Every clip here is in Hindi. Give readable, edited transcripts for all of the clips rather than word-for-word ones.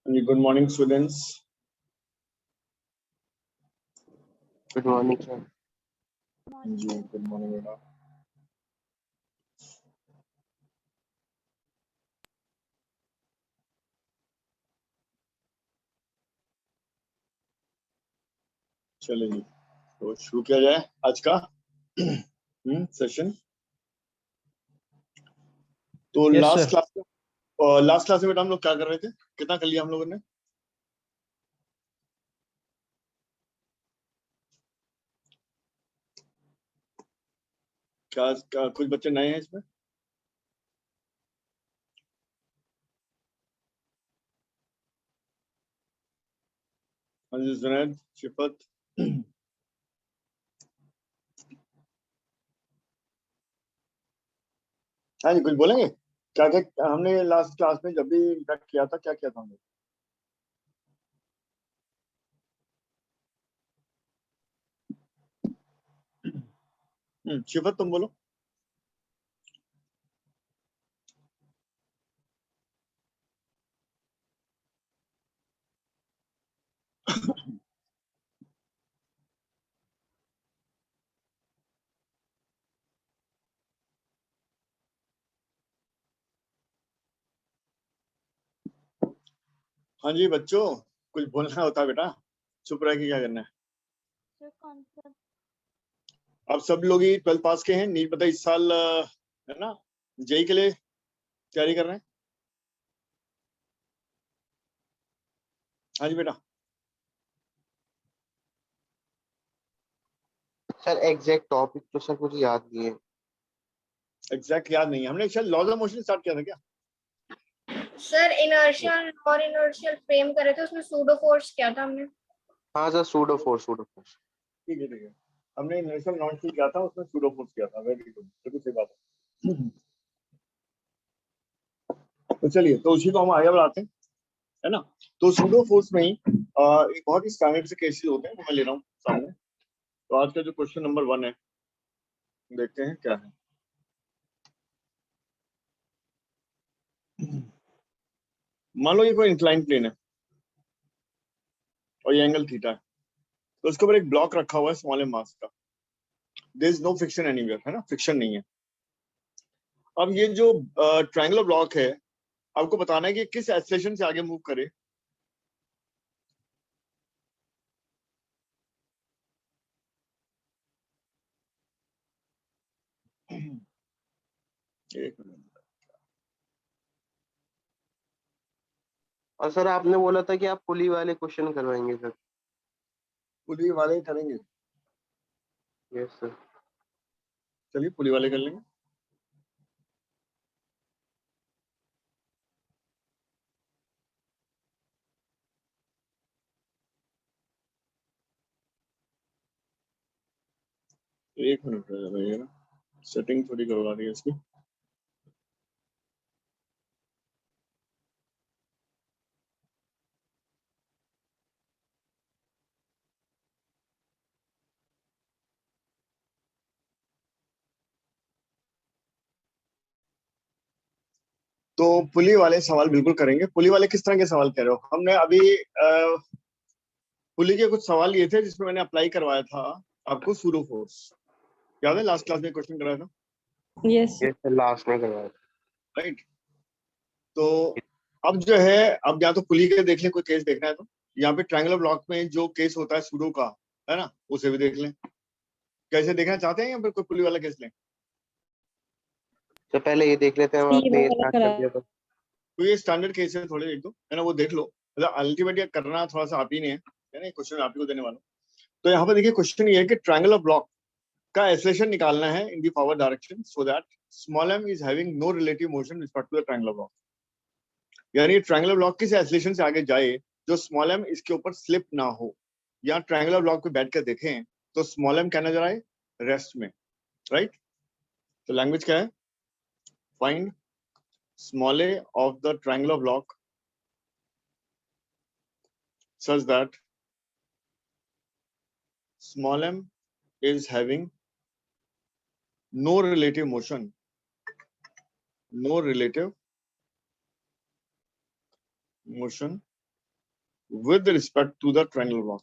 Good morning, students. Good morning, sir. Good morning, beta. चलिए जी, तो शुरू किया जाए आज का सेशन। तो Yes, लास्ट क्लास में बेटा हम लोग क्या कर रहे थे? कितना कर लिया हम लोगों ने? क्या कुछ बच्चे नए हैं इसमें? हाँ जी, जुनैद, शिफत। हाँ जी, कुछ बोलेंगे? क्या क्या हमने लास्ट क्लास में जब भी इंटरेक्ट किया था, क्या किया था हमने? शिफत, तुम बोलो। हाँ जी बच्चों, कुछ बोलना होता है बेटा, चुप रह के क्या करना है? आप सब लोग ही 12th पास के हैं, नहीं पता इस साल है ना जेई के लिए तैयारी कर रहे हैं? हाँ जी बेटा। सर एग्जैक्ट टॉपिक तो सर मुझे याद नहीं है। एग्जैक्ट याद नहीं है। हमने शायद लॉज ऑफ मोशन स्टार्ट किया था क्या? सर इनर्शियल और इनर्शियल फ्रेम करे थे, उसमें सूडो फोर्स किया था हमने। हाँ सर, सूडो फोर्स। ठीक है। हमने इनर्शियल नॉन सी किया था, उसमें सूडो फोर्स किया था। वेरी गुड, बिल्कुल सही बात है। तो चलिए, तो उसी को हम आगे बढ़ाते हैं, है ना? तो सूडो फोर्स में ही एक बहुत ही स्टैंडर्ड से केसेस होते हैं, वो मैं ले रहा हूँ सामने। तो आज का जो क्वेश्चन नंबर 1 है, देखते हैं क्या है। मान लो ये कोई इंक्लाइन प्लेन है और ये एंगल थीटा है, तो उसके ऊपर एक ब्लॉक रखा हुआ है स्मॉल एम मास का। There is no friction anywhere, है ना? फ्रिक्शन नहीं है। अब ये जो ट्रायंगुलर ब्लॉक है, आपको बताना है कि किस एक्सेलरेशन से आगे मूव करे। एक मिनट। और सर आपने बोला था कि आप पुली वाले क्वेश्चन करवाएंगे सर। पुली वाले ही करेंगे। Yes sir. चलिए पुली वाले कर लेंगे। एक मिनट भैया, सेटिंग थोड़ी करवा रही है इसकी। तो पुली वाले सवाल बिल्कुल करेंगे। पुली वाले किस तरह के सवाल कह रहे हो? हमने अभी पुली के कुछ सवाल लिए थे जिसमें मैंने अप्लाई करवाया था आपको सूडो फोर्स। याद है लास्ट क्लास में क्वेश्चन कराया था? yes, यस सर, लास्ट में करवाया। राइट। तो अब जो है, अब या तो पुली के देख लें, कोई केस देखना है तो यहाँ पे ट्रायंगुलर ब्लॉक में जो केस होता है सूडो का, है ना, उसे भी देख लें। कैसे देखना चाहते हैं या फिर कोई पुली वाला केस लें? तो पहले ये देख लेते हैं, हम C आपने ये वाला स्टार्ट कर दिया तो। तो ये स्टैंडर्ड केस है थोड़े, एक दो, है ना, वो देख लो। मतलब अल्टीमेटली करना थोड़ा सा आप ही ने है ना, क्वेश्चन आप ही को देने वाला हूं। तो यहाँ पर देखिए क्वेश्चन ये है कि ट्रायंगुलर ब्लॉक का एक्सेलरेशन निकालना है in the forward direction so that small m is having no relative motion respect to the triangular block. यानी ट्रायंगुलर ब्लॉक किस एक्सेलरेशन से आगे जाए जो स्मॉल m इसके ऊपर स्लिप ना हो। या ट्रायंगुलर ब्लॉक पे बैठ कर देखें तो स्मॉल m क्या नजर आए? रेस्ट में, राइट? तो लैंग्वेज क्या है? Find small a of the triangular block such that small m is having no relative motion with respect to the triangular block.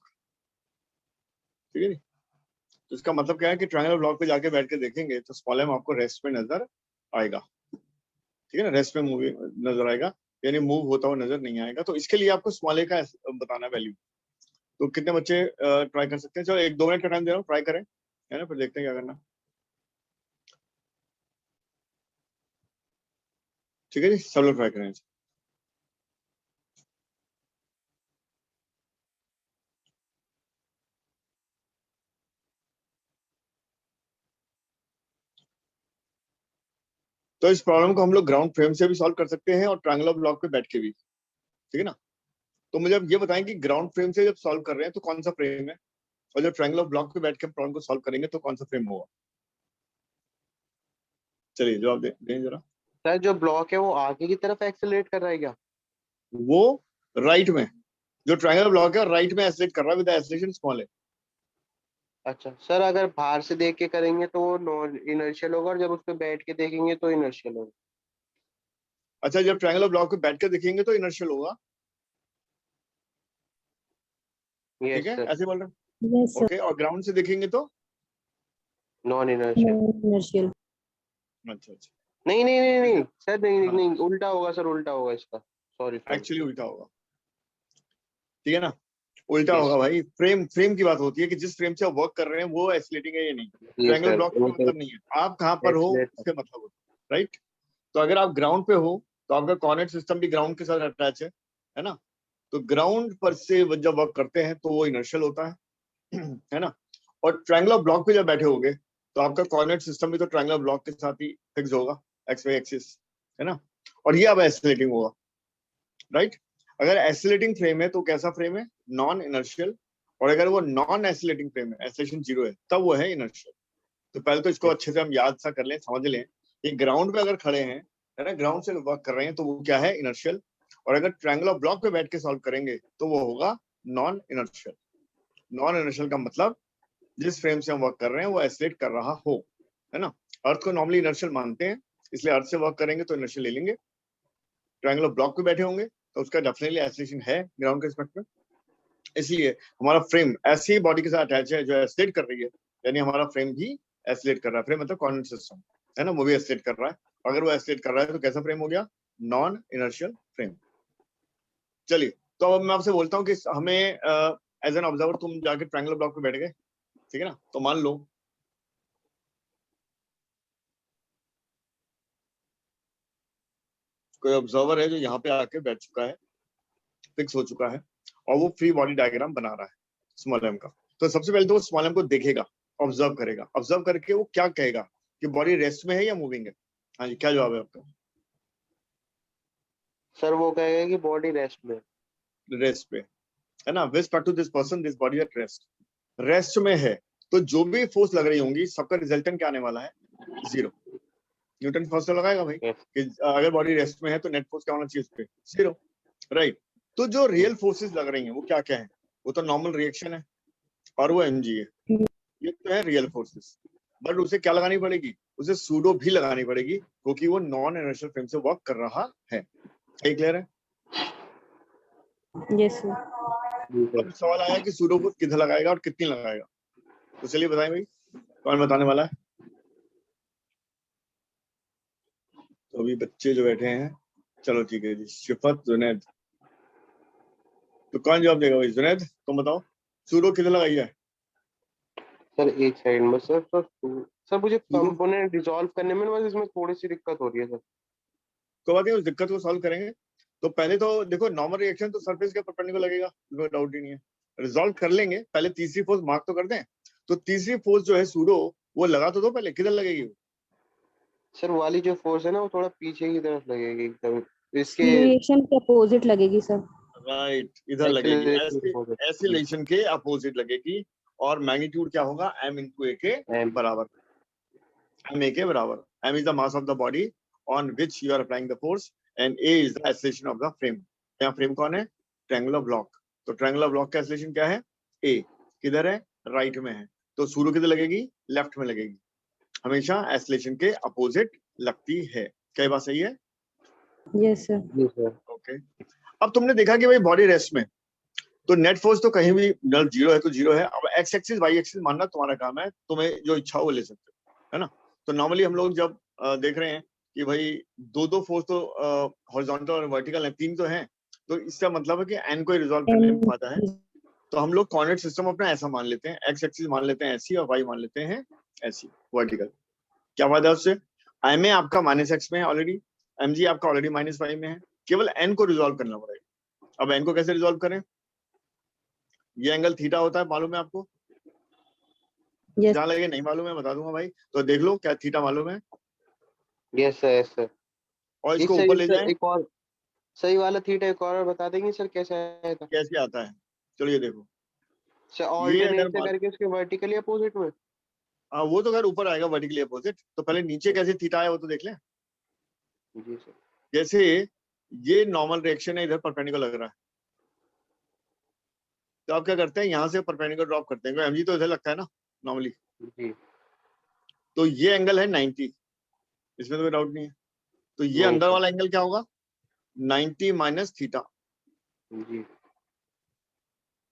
ठीक है जी। तो इसका मतलब क्या है कि ट्रायंगुलर ब्लॉक पे जाके बैठ के देखेंगे तो स्मॉल एम आपको रेस्ट में नजर आएगा। ठीक है ना, रेस्ट में मूव नजर आएगा, यानी मूव होता हुआ नजर नहीं आएगा। तो इसके लिए आपको स्मॉल ए का बताना वैल्यू। तो कितने बच्चे ट्राई कर सकते हैं? चलो 1-2 मिनट का टाइम दे रहा हूँ, ट्राई करें, है ना, फिर देखते हैं क्या करना। ठीक है जी, सब लोग ट्राई करें। तो इस प्रॉब्लम को हम लोग ग्राउंड फ्रेम से भी सॉल्व कर सकते हैं और ट्रायंगुलर ब्लॉक पे बैठ के भी। ठीक है ना। तो मुझे अब ये बताएं कि ग्राउंड फ्रेम से जब सॉल्व कर रहे हैं तो कौन सा फ्रेम है, और जब ट्रायंगुलर ब्लॉक पे बैठ के प्रॉब्लम को सॉल्व करेंगे तो कौन सा फ्रेम होगा? चलिए जवाब दें जरा। सर जो ब्लॉक है वो आगे की तरफ एक्सेलरेट कर रहा है क्या? वो राइट में, जो ट्रायंगुलर ब्लॉक है राइट में एक्सेलरेट कर रहा है विद एक्सेलरेशन स्मॉल है। अच्छा सर, अगर बाहर से देख के करेंगे तो वो नॉन इनर्शियल होगा, और जब उस पर बैठ के देखेंगे तो इनर्शियल होगा। अच्छा, जब ट्रायंगुलर ब्लॉक पे बैठ के देखेंगे तो इनर्शियल होगा। यस ठीक है, सर। ऐसे बोल रहे यस हैं। ओके, और ग्राउंड से देखेंगे तो नॉन इनर्शियल। इनर्शियल। अच्छा अच्छा, नहीं नहीं नहीं नहीं सर, नहीं नहीं हाँ नहीं, उल्टा होगा सर, उल्टा होगा इसका। Sorry sorry. एक्चुअली उल्टा होगा। ठीक है ना, उल्टा यस होगा भाई। फ्रेम की बात होती है कि जिस फ्रेम से आप वर्क कर रहे हैं वो एक्सीलरेटिंग है या नहीं। जी ट्रायंगुलर सर, ब्लॉक का मतलब नहीं है आप कहाँ पर हो एक्सेलरेट। उससे मतलब होता है, राइट। तो अगर आप ग्राउंड पे हो तो आपका कोऑर्डिनेट सिस्टम भी ग्राउंड के साथ अटैच है ना। तो ग्राउंड पर से जब वर्क करते हैं तो वो इनर्शियल होता है ना। और ट्रायंगुलर ब्लॉक पे जब बैठे होगे तो आपका कोऑर्डिनेट सिस्टम भी तो ट्रायंगुलर ब्लॉक के साथ ही फिक्स होगा, एक्स वाई एक्सिस, है ना। और ये अब एक्सीलरेटिंग होगा, राइट। अगर एक्सीलरेटिंग फ्रेम है तो कैसा फ्रेम है? Non inertial. और अगर वो नॉन एक्सीलरेटिंग फ्रेम है, एक्सीलरेशन 0 है, तब वो है इनर्शियल। तो पहले तो इसको अच्छे से हम याद सा कर लें, समझ लें कि ग्राउंड पे अगर खड़े हैं, है ना, ग्राउंड से वर्क कर रहे हैं तो वो क्या है? इनर्शियल। और अगर ट्रायंगुलर ब्लॉक पे बैठ के सॉल्व करेंगे तो वो होगा नॉन इनर्शियल। नॉन इनर्शियल का मतलब जिस फ्रेम से हम वर्क कर रहे हैं वो एक्सीलरेट कर रहा हो, है ना। अर्थ को नॉर्मली इनर्शियल मानते हैं, इसलिए अर्थ से वर्क करेंगे तो इनर्शियल ले लेंगे। ट्रायंगुलर ब्लॉक पे बैठे होंगे तो उसका डेफिनेटली एक्सीलरेशन है ग्राउंड के रिस्पेक्ट में। इसलिए हमारा फ्रेम ऐसी बॉडी के साथ अटैच है जो एक्सीलरेट कर रही है, यानी हमारा फ्रेम भी एक्सीलरेट कर रहा है। फ्रेम मतलब कोऑर्डिनेट सिस्टम, है ना, वो भी एक्सीलरेट कर रहा है। अगर वो एक्सीलरेट कर रहा है तो कैसा फ्रेम हो गया? Non inertial frame. चलिए, तो अब मैं आपसे बोलता हूँ कि हमें एज एन ऑब्जर्वर तुम जाके ट्रायंगुलर ब्लॉक पे बैठ गए, ठीक है ना। तो मान लो कोई ऑब्जर्वर है जो यहाँ पे आके बैठ चुका है, फिक्स हो चुका है, और वो फ्री बॉडी डायग्राम बना रहा है स्मॉल एम का। तो सबसे पहले तो वो स्मॉल एम को देखेगा, ऑब्जर्व करेगा। ऑब्जर्व करके वो क्या कहेगा कि बॉडी रेस्ट में है या मूविंग है? हाँ जी, क्या जवाब है आपका? सर वो कहेगा कि बॉडी रेस्ट में। रेस्ट पे, है ना। With respect to this person this body at rest, rest में है। तो जो भी फोर्स लग रही होंगी सबका रिजल्टेंट क्या आने वाला है? 0। न्यूटन फोर्स तो लगाएगा भाई Yes. कि अगर बॉडी रेस्ट में है तो नेट फोर्स क्या होना चाहिए उस पे? 0, राइट। तो जो रियल फोर्सेस लग रही हैं वो क्या क्या है? वो तो नॉर्मल रिएक्शन है और वो mg है, ये तो है रियल फोर्सेस। बट उसे क्या लगानी पड़ेगी? उसे सूडो भी लगानी पड़ेगी, क्योंकि वो नॉन इनर्शियल फ्रेम से वर्क कर रहा है। क्या क्लियर है? Yes sir. अब सवाल आया कि सूडो फोर्स किधर लगाएगा और कितनी लगाएगा। तो चलिए बताएं भाई, कौन बताने वाला है? तो अभी बच्चे जो बैठे हैं, चलो ठीक है जी, शिफत, जुनैद। तो कौन जवाब देगा भाई? जुनैद तुम बताओ, सूडो किधर लगाई है? सर एक साइड में सर। सर मुझे सूडो कंपोनेंट रिजॉल्व करने में ना बस इसमें थोड़ी सी दिक्कत हो रही है सर। को बात है, उस दिक्कत को सॉल्व करेंगे। तो पहले तो देखो, नॉर्मल रिएक्शन तो सरफेस के परपेंडिकुलर लगेगा, कोई डाउट ही नहीं है। रिजॉल्व कर लेंगे, पहले तीसरी फोर्स मार्क तो कर दें। तो तीसरी फोर्स जो है सूडो, वो लगा तो दो पहले, किधर लगेगी वो? सर वाली जो फोर्स है ना वो थोड़ा पीछे की तरफ लगेगी एकदम, इसके रिएक्शन के अपोजिट लगेगी सर। राइट, इधर लगेगी, एक्सेलरेशन के ऐसे अपोजिट। एक्सीलरेशन के अपोजिट लगेगी। और मैग्नीट्यूड क्या होगा? m into a के बराबर, m a के बराबर। m is the mass of the body on which you are applying the force and a is the acceleration of the frame। यहाँ फ्रेम कौन है? Triangular block. तो ट्रायंगुलर ब्लॉक का एक्सीलरेशन क्या है? a। किधर है? राइट में है। तो सूडो किधर लगेगी? लेफ्ट में लगेगी। हमेशा एक्सीलरेशन के अपोजिट लगती है। क्या ये बात सही है? Yes sir. जी सर। ओके। अब तुमने देखा कि भाई बॉडी रेस्ट में, तो नेट फोर्स तो कहीं भी नल जीरो है तो जीरो है। अब एक्स एक्सिस वाई एक्सिस मानना तुम्हारा काम है, तुम्हें जो इच्छा हो वो ले सकते हो, है ना। तो नॉर्मली हम लोग जब देख रहे हैं कि भाई दो फोर्स तो हॉरिजॉन्टल और वर्टिकल है, तीन तो हैं, तो इसका मतलब है कि एन को रिजॉल्व करने में फायदा है। तो हम लोग कोऑर्डिनेट सिस्टम अपना ऐसा मान लेते हैं, एक्स एक्सिस मान लेते हैं ऐसी और वाई मान लेते हैं ऐसी वर्टिकल। क्या फायदा है उससे? आई में आपका -x में है ऑलरेडी, एम जी आपका ऑलरेडी -y में है, केवल एन को रिजॉल्व करना पड़ेगा। अब एन को कैसे रिजॉल्व करें? ये एंगल थीटा होता है, मालूम है आपको? यस जहां लगे नहीं मालूम है बता दूंगा भाई, तो देख लो क्या थीटा मालूम है, यस सर, यस सर। और एक इसको सर, ऊपर ले जाएं, एक और सही वाला थीटा एक और बता देंगे सर कैसे आया था? कैसे आता है? चलो ये देखो, सर ये अगर ऑल्टरनेट से करके उसके वर्टिकली अपोजिट में। वो तो खैर ऊपर आएगा वर्टिकली अपोजिट, तो पहले नीचे कैसे थीटा आया वो तो देख लें। जी सर। जैसे ये नॉर्मल रिएक्शन है, इधर परपेंडिकुलर लग रहा है, तो आप क्या करते हैं, यहाँ से परपेंडिकुलर ड्रॉप करते हैं, एमजी तो इधर लगता है ना नॉर्मली, जी तो ये एंगल है 90, इसमें तो कोई डाउट नहीं है। तो ये नहीं अंदर सर। वाला एंगल क्या होगा? 90 माइनस थीटा। जी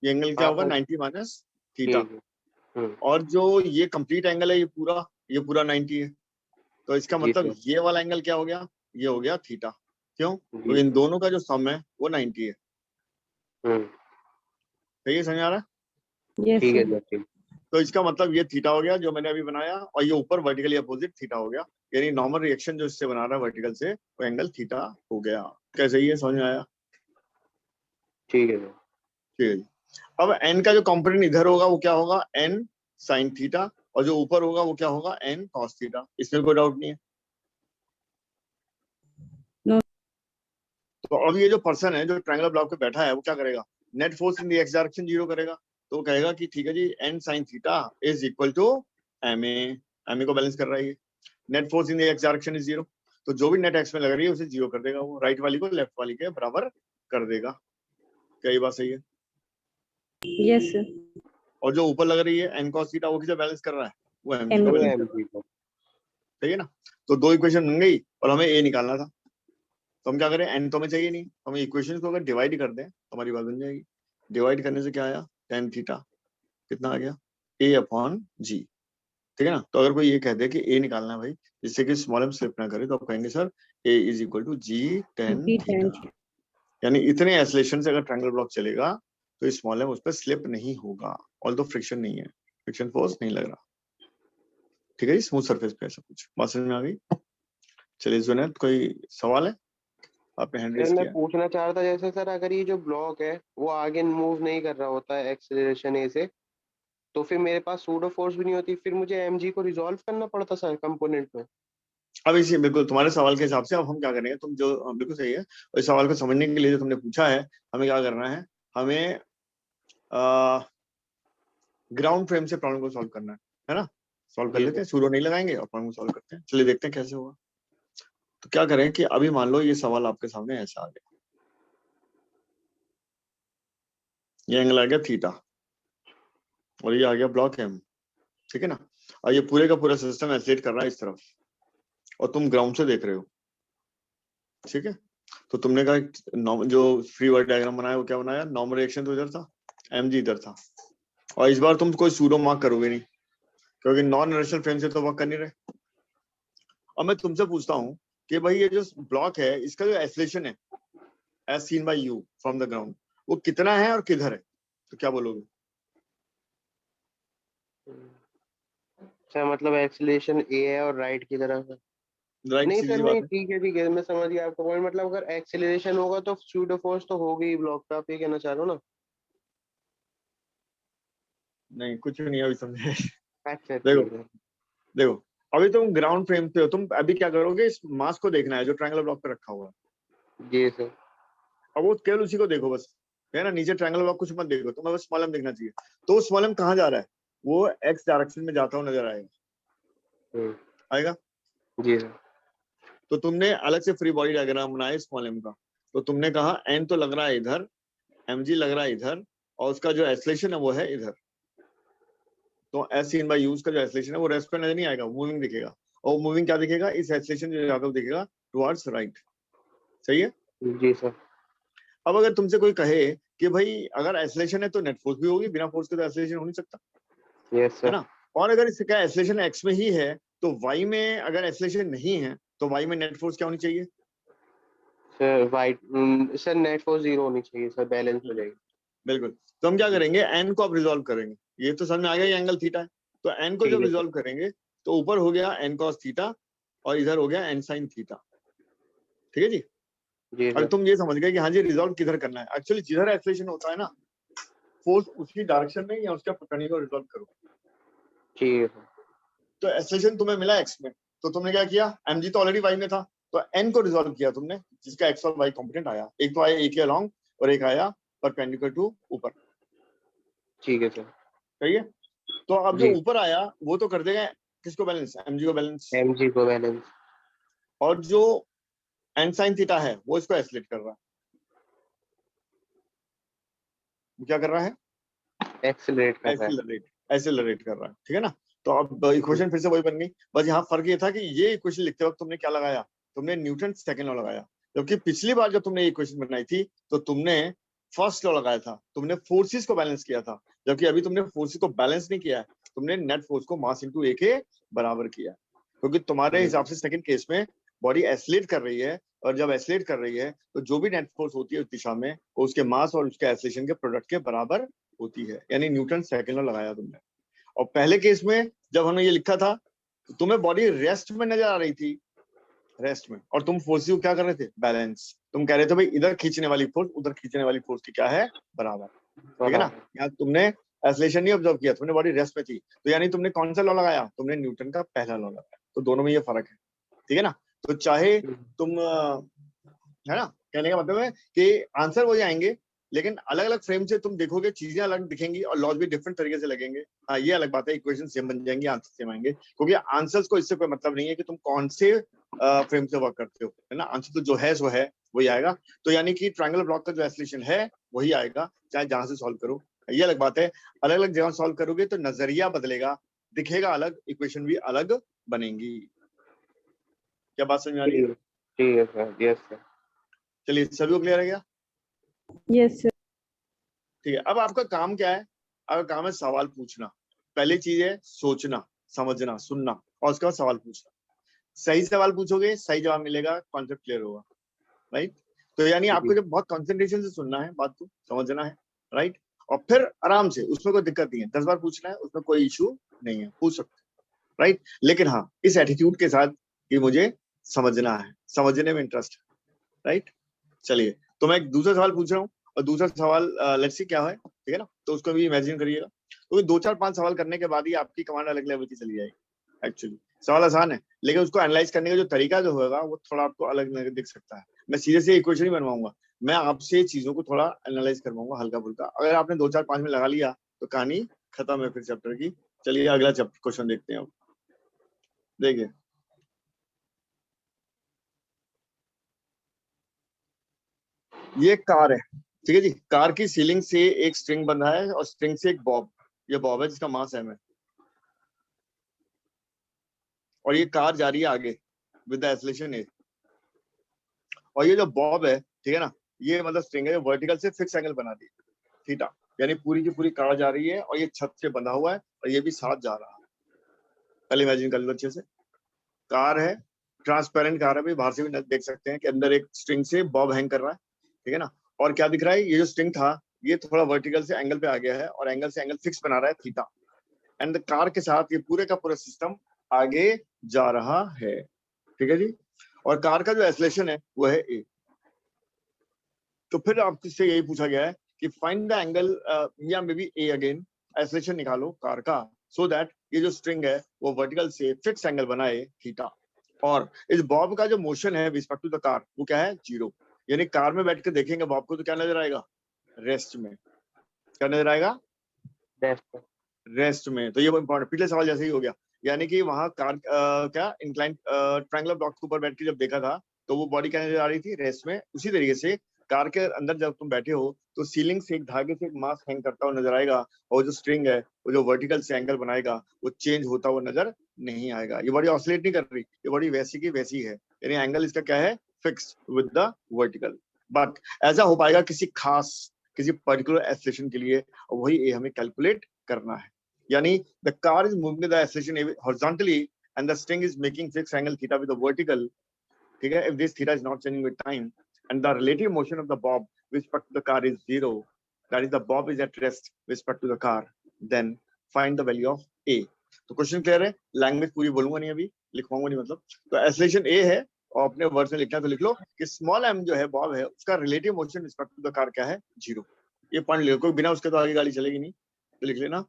ये एंगल क्या होगा? आपने 90 माइनस जी थीटा। जी। और जो ये कंप्लीट एंगल है ये पूरा 90 है, तो इसका जी मतलब सर। ये वाला एंगल क्या हो गया? ये हो गया थीटा। क्यों? तो जी इन सर। दोनों का जो सम है वो 90 है। हम्म। सही है, समझ आ रहा है? यस ठीक है सर सर, ठीक। तो इसका मतलब ये थीटा हो गया जो मैंने अभी बनाया, और ये ऊपर वर्टिकली अपोजिट थीटा हो गया, यानी नॉर्मल रिएक्शन जो इससे बना रहा है वर्टिकल से, वो एंगल थीटा हो गया। कैसे ही है, समझ में आया? ठीक है सर। ठीक है जी। अब एन का जो कंपोनेंट इधर होगा वो क्या होगा? एन साइन थीटा, और जो ऊपर होगा वो क्या होगा? N cos theta. इसमें कोई डाउट नहीं है। नो तो अब ये जो पर्सन है जो ट्रायंगुलर ब्लॉक पे बैठा है वो क्या करेगा? Net force in the x direction zero करेगा, तो वो कहेगा कि ठीक है जी, N sine theta is equal to m a को बैलेंस कर रहा है ये। Net force in the x direction is zero, तो जो भी नेट एक्स में लग रही है उसे जीरो कर देगा, वो राइट वाली को लेफ्ट वाली के बराबर कर देगा। क्या ये बात सही है? यस सर और जो ऊपर लग रही है एन कॉस थीटा, वो किसे बैलेंस कर रहा है? वो एम जी एम को वो बैलेंस कर एम रहा है। जी का। सही है ना? तो दो इक्वेशन बन गई, और हमें ए निकालना था, तो हम क्या करें? एन तो हमें चाहिए नहीं, तो हम इक्वेशन को अगर डिवाइड कर दें तो हमारी बात बन जाएगी। डिवाइड करने से क्या आया? टेन थीटा कितना आ गया? ए अपॉन जी। ठीक है ना? तो अगर कोई ये कह दे कि ए निकालना है भाई, जिससे कि स्मॉल एम स्लिप ना करे, तो आप कहेंगे sir A is equal to G tan G theta. यानी इतने एसलेशन से अगर ट्रायंगल ब्लॉक चलेगा तो स्मॉल एम उस पर स्लिप नहीं होगा, ऑल्दो फ्रिक्शन नहीं है, फ्रिक्शन फोर्स नहीं लग रहा। ठीक है जी, स्मूथ सरफेस पे ऐसा कुछ बात समझ में आ गई? चलिए जुनैद, कोई सवाल है? आपने हैंड सर रेज मैं किया। पूछना चाह रहा था, जैसे सर अगर ये जो ब्लॉक है वो आगे मूव नहीं कर रहा होता है एक्सेलरेशन ए से, तो फिर मेरे पास सूडो फोर्स भी नहीं होती, फिर मुझे एमजी को रिजॉल्व करना पड़ता सर कंपोनेंट में। अब इसी बिल्कुल तुम्हारे सवाल के हिसाब से अब हम क्या करेंगे, तुम जो बिल्कुल सही है, और इस सवाल को समझने के लिए जो तुमने पूछा है, हमें क्या करना है, हमें ग्राउंड फ्रेम से प्रॉब्लम को सॉल्व करना है ना? सॉल्व कर जी लेते सर। हैं, सूडो नहीं लगाएंगे और प्रॉब्लम को सॉल्व करते हैं। चलिए देखते हैं कैसे होगा। तो क्या करें कि अभी मान लो ये सवाल आपके सामने ऐसा आ गया, ये एंगल आ गया थीटा, और ये आ गया ब्लॉक एम। ठीक है ना? और ये पूरे का पूरा सिस्टम एसलेट कर रहा है इस तरफ, और तुम ग्राउंड से देख रहे हो। ठीक है? तो तुमने कहा जो फ्री वर्ड डायग्राम बनाया वो क्या बनाया? नॉर्मल रिएक्शन तो इधर था, एम जी इधर था, और इस बार तुम कोई सूडो मार्क करोगे नहीं, क्योंकि नॉन इनर्शियल फ्रेम से तो वर्क कर नहीं रहे। अब मैं तुमसे पूछता हूँ कि भाई ये जो ब्लॉक है इसका जो एक्सलेशन है as seen by you from the ground, वो कितना है और किधर है? तो क्या बोलोगे? सर मतलब एक्सेलरेशन ए है और राइट की तरफ है। राइट, नहीं सीधी सर, सी नहीं बात है। ठीक है मैं समझ गया आपका पॉइंट। मतलब अगर एक्सेलरेशन होगा तो सूडो फोर्स तो होगी ही ब्लॉक पे, आप ये कहना चाह रहे हो ना? नहीं, कुछ नहीं अभी समझे। अच्छा देखो ठीक है। देखो, अभी तुम ग्राउंड फ्रेम पे हो, तुम अभी क्या करोगे? इस मास को देखना है जो ट्रायंगुलर ब्लॉक पे रखा हुआ है। जी सर। अब वो केवल उसी को देखो बस, है ना? नीचे ट्रायंगुलर ब्लॉक कुछ मत देखो, तुम्हें बस स्मॉल एम देखना चाहिए। तो वो स्मॉल एम कहाँ जा रहा है? वो एक्स डायरेक्शन में जाता हुआ नजर आएगा, आएगा। जी सर। तो तुमने अलग से फ्री बॉडी डायग्राम बनाया स्मॉल एम का, तो तुमने कहा एन तो लग रहा है इधर, एम जी लग रहा है इधर, और उसका जो एक्सलेशन है वो है इधर। तो एस सीन बाय यूज का जो एक्सलेशन है वो रेस्ट पे नजर नहीं आएगा, मूविंग दिखेगा, और मूविंग क्या दिखेगा? इस एक्सलेशन जो जाता हुआ दिखेगा टुवर्ड्स राइट। सही है? जी सर। अब अगर तुमसे कोई कहे कि भाई अगर एसलेशन है तो नेट फोर्स भी होगी, बिना फोर्स के तो एसलेशन हो नहीं सकता, यस है सर। ना। और अगर इसका एसलेशन एक्स में ही है तो वाई में अगर एसलेशन नहीं है तो वाई में नेट फोर्स क्या होनी चाहिए? Sir white sir net force 0 होनी चाहिए सर, बैलेंस हो जाएगी। बिल्कुल। तो हम क्या करेंगे, एन को अब रिजॉल्व करेंगे, ये तो समझ में आ गया ये एंगल थीटा है, तो एन को ठीक जब है रिजॉल्व करेंगे तो ऊपर हो गया एन कॉस थीटा और इधर हो गया एन साइन थीटा, ठीक है जी। जी और सर। तुम ये समझ गए कि हाँ जी रिजॉल्व किधर करना है, एक्चुअली जिधर एक्सलेशन होता है ना, फोर्स उसकी डायरेक्शन में या उसका पकड़ने को रिजॉल्व करो। ठीक है सर। तो एक्सलेशन तुम्हें मिला एक्स में, तो तुमने क्या किया, mg तो ऑलरेडी वाई में था, तो एन को रिजॉल्व किया तुमने, जिसका एक्स और वाई कॉम्पोनेंट आया, एक तो आया एक ही अलोंग और एक आया परपेंडिकुलर टू ऊपर, ठीक है सर। सही है। तो अब जो जी। ऊपर आया वो तो कर देगा किसको बैलेंस, mg को बैलेंस, एमजी को बैलेंस। और जो एन साइन थीटा है वो इसको एसलेट कर रहा है, वो क्या कर रहा है, एक्सेलरेट कर रहा है। एसिलरेट कर रहा है, ठीक है ना। तो अब इक्वेशन फिर से वही बन गई, बस यहाँ फर्क ये था कि ये इक्वेशन लिखते वक्त तुमने क्या लगाया, तुमने न्यूटन सेकंड लॉ लगाया, जबकि पिछली बार जब तुमने ये इक्वेशन बनाई थी तो तुमने फर्स्ट लॉ लगाया था, तुमने फोर्सेस को बैलेंस किया था, जबकि अभी तुमने फोर्सेस को बैलेंस नहीं किया है, तुमने नेट फोर्स को मास इंटू ए के बराबर किया, क्योंकि तुम्हारे हिसाब से सेकंड केस में बॉडी एसिलेट कर रही है, और जब एसिलेट कर रही है तो जो भी नेट फोर्स होती है उस दिशा में वो उसके मास और उसके एसिलेशन के प्रोडक्ट के बराबर होती है, यानी न्यूटन सेकंड लॉ लगाया तुमने। और पहले केस में जब हमने ये लिखा था तो तुम्हें बॉडी रेस्ट में नजर आ रही थी, रेस्ट में, और तुम फोर्स को क्या कर रहे थे, बैलेंस, तुम कह रहे थे भाई इधर खींचने वाली फोर्स उधर खींचने वाली फोर्स की क्या है, बराबर, ठीक है ना। यहाँ तुमने एसलेशन नहीं ऑब्जर्व किया, तुमने बॉडी रेस्ट में थी, तो यानी तुमने कौन सा लॉ लगाया, तुमने न्यूटन का पहला लॉ लगाया, तो दोनों में ये फर्क है, ठीक है ना। तो चाहे तुम है ना, कहने का मतलब है कि आंसर वो जाएंगे, लेकिन अलग अलग फ्रेम से तुम देखोगे चीजें अलग दिखेंगी और लॉज भी डिफरेंट तरीके से लगेंगे। हाँ ये अलग बात है, इक्वेशन सेम बन जाएंगी, आंसर सेम आएंगे, क्योंकि आंसर्स को इससे कोई मतलब नहीं है कि तुम कौन से फ्रेम से वर्क करते हो, है ना, आंसर तो जो है सो है वही आएगा। तो यानी कि ट्रायंगल ब्लॉक का जो एसोल्यूशन है वही आएगा, चाहे जहां से सॉल्व करो, ये अलग बात है। अलग अलग जगह सॉल्व करोगे तो नजरिया बदलेगा, दिखेगा अलग, इक्वेशन भी अलग बनेंगी। क्या बात समझ में आ रही है? ठीक है सर। Yes sir. चलिए सभी को क्लियर है क्या? Yes, sir. ठीक है, अब आपका काम क्या है, आपका काम है सवाल पूछना। पहली चीज है सोचना, समझना, सुनना, और उसके बाद सवाल पूछना। सही सवाल पूछोगे सही जवाब मिलेगा, कॉन्सेप्ट क्लियर होगा, राइट। तो यानी आपको जब बहुत कंसंट्रेशन से सुनना है, बात को समझना है, राइट, और फिर आराम से, उसमें कोई दिक्कत नहीं है, 10 बार पूछना है, उसमें कोई इशू नहीं है, पूछ सकते, राइट। लेकिन हाँ इस एटीट्यूड के साथ कि मुझे समझना है, समझने में इंटरेस्ट है, राइट। चलिए तो मैं एक दूसरा सवाल पूछ रहा हूँ, और दूसरा सवाल लेट्स सी क्या है, ठीक है ना, तो उसको भी इमेजिन करिएगा। तो 2 4 5 सवाल करने के बाद ही आपकी कमांड अलग लेवल की चली जाएगी। एक्चुअली सवाल आसान है, लेकिन उसको एनालाइज करने का जो तरीका जो होगा वो थोड़ा आपको अलग दिख सकता है। मैं सीधे से इक्वेशन नहीं बनवाऊंगा, मैं आपसे चीजों को थोड़ा एनालाइज करवाऊंगा हल्का फुल्का। अगर आपने 2 4 5 में लगा लिया तो कहानी खत्म है फिर चैप्टर की। चलिए अगला क्वेश्चन देखते हैं अब। देखिए ये कार है, ठीक है जी, कार की सीलिंग से एक स्ट्रिंग बंधा है और स्ट्रिंग से एक बॉब, ये बॉब है जिसका मास m है, और ये कार जा रही है आगे विद द एक्सेलरेशन a, और ये जो बॉब है, ठीक है ना, ये मतलब स्ट्रिंग है, वर्टिकल से फिक्स एंगल बना दी थीटा, यानी पूरी की पूरी कार जा रही है और ये छत से बंधा हुआ है और ये भी साथ जा रहा है। पहले इमेजिन कर लो अच्छे से, कार है, ट्रांसपेरेंट कार है भाई, बाहर से भी देख सकते हैं कि अंदर एक स्ट्रिंग से बॉब हैंग कर रहा है, ठीक है ना। और क्या दिख रहा है, ये जो स्ट्रिंग था ये थोड़ा वर्टिकल से एंगल पे आ गया है और एंगल से एंगल फिक्स बना रहा है थीटा, एंड द कार के साथ ये पूरे का पूरा सिस्टम आगे जा रहा है, ठीक है जी। और कार का जो एक्सेलरेशन है वो है a। तो फिर आपसे यही पूछा गया है कि फाइंड द एंगल या may be a again, acceleration निकालो कार का, सो दैट ये जो स्ट्रिंग है वो वर्टिकल से फिक्स एंगल बनाए थीटा, और इस बॉब का जो मोशन है रिस्पेक्ट टू द कार वो क्या है, 0, यानी कार में बैठ के देखेंगे बॉब को तो क्या नजर आएगा, रेस्ट में, क्या नजर आएगा, रेस्ट में। तो ये इंपॉर्टेंट, पिछले सवाल जैसे ही हो गया, यानी कि वहां कार क्या इंक्लाइन ट्रायंगुलर ब्लॉक के ऊपर बैठ के जब देखा था तो वो बॉडी क्या नजर आ रही थी, रेस्ट में। उसी तरीके से कार के अंदर जब तुम बैठे हो तो सीलिंग से एक धागे से एक मास हैंग करता हुआ नजर आएगा, और जो स्ट्रिंग है वो जो वर्टिकल से एंगल बनाएगा वो चेंज होता हुआ नजर नहीं आएगा। ये बॉडी ऑसिलेट नहीं कर रही, ये बॉडी वैसी की वैसी है, यानी एंगल इसका क्या है, fix with the vertical, but ऐसा हो पाएगा किसी खास किसी पर्टिकुलर एक्सेलेरेशन के लिए, और वही ए हमें कैलकुलेट करना है। यानी the car is moving the acceleration horizontally and the string is making fixed angle theta with the vertical, ठीक है, if this theta is not changing with time and the relative motion of the bob with respect to the car is 0, that is the bob is at rest with respect to the car, then find the value of a। तो क्वेश्चन क्लियर है, लैंग्वेज पूरी बोलूंगा नहीं, अभी लिखवाऊंगा नहीं, मतलब तो एक्सेलरेशन ए है और अपने वर्ड्स में लिखना है तो लिख लो कि स्मॉल एम जो है बॉब है उसका relative motion respect to the car क्या है, 0। ये पढ़ लियो, कोई बिना उसके तो आगे गाड़ी चलेगी नहीं, तो लिख लेना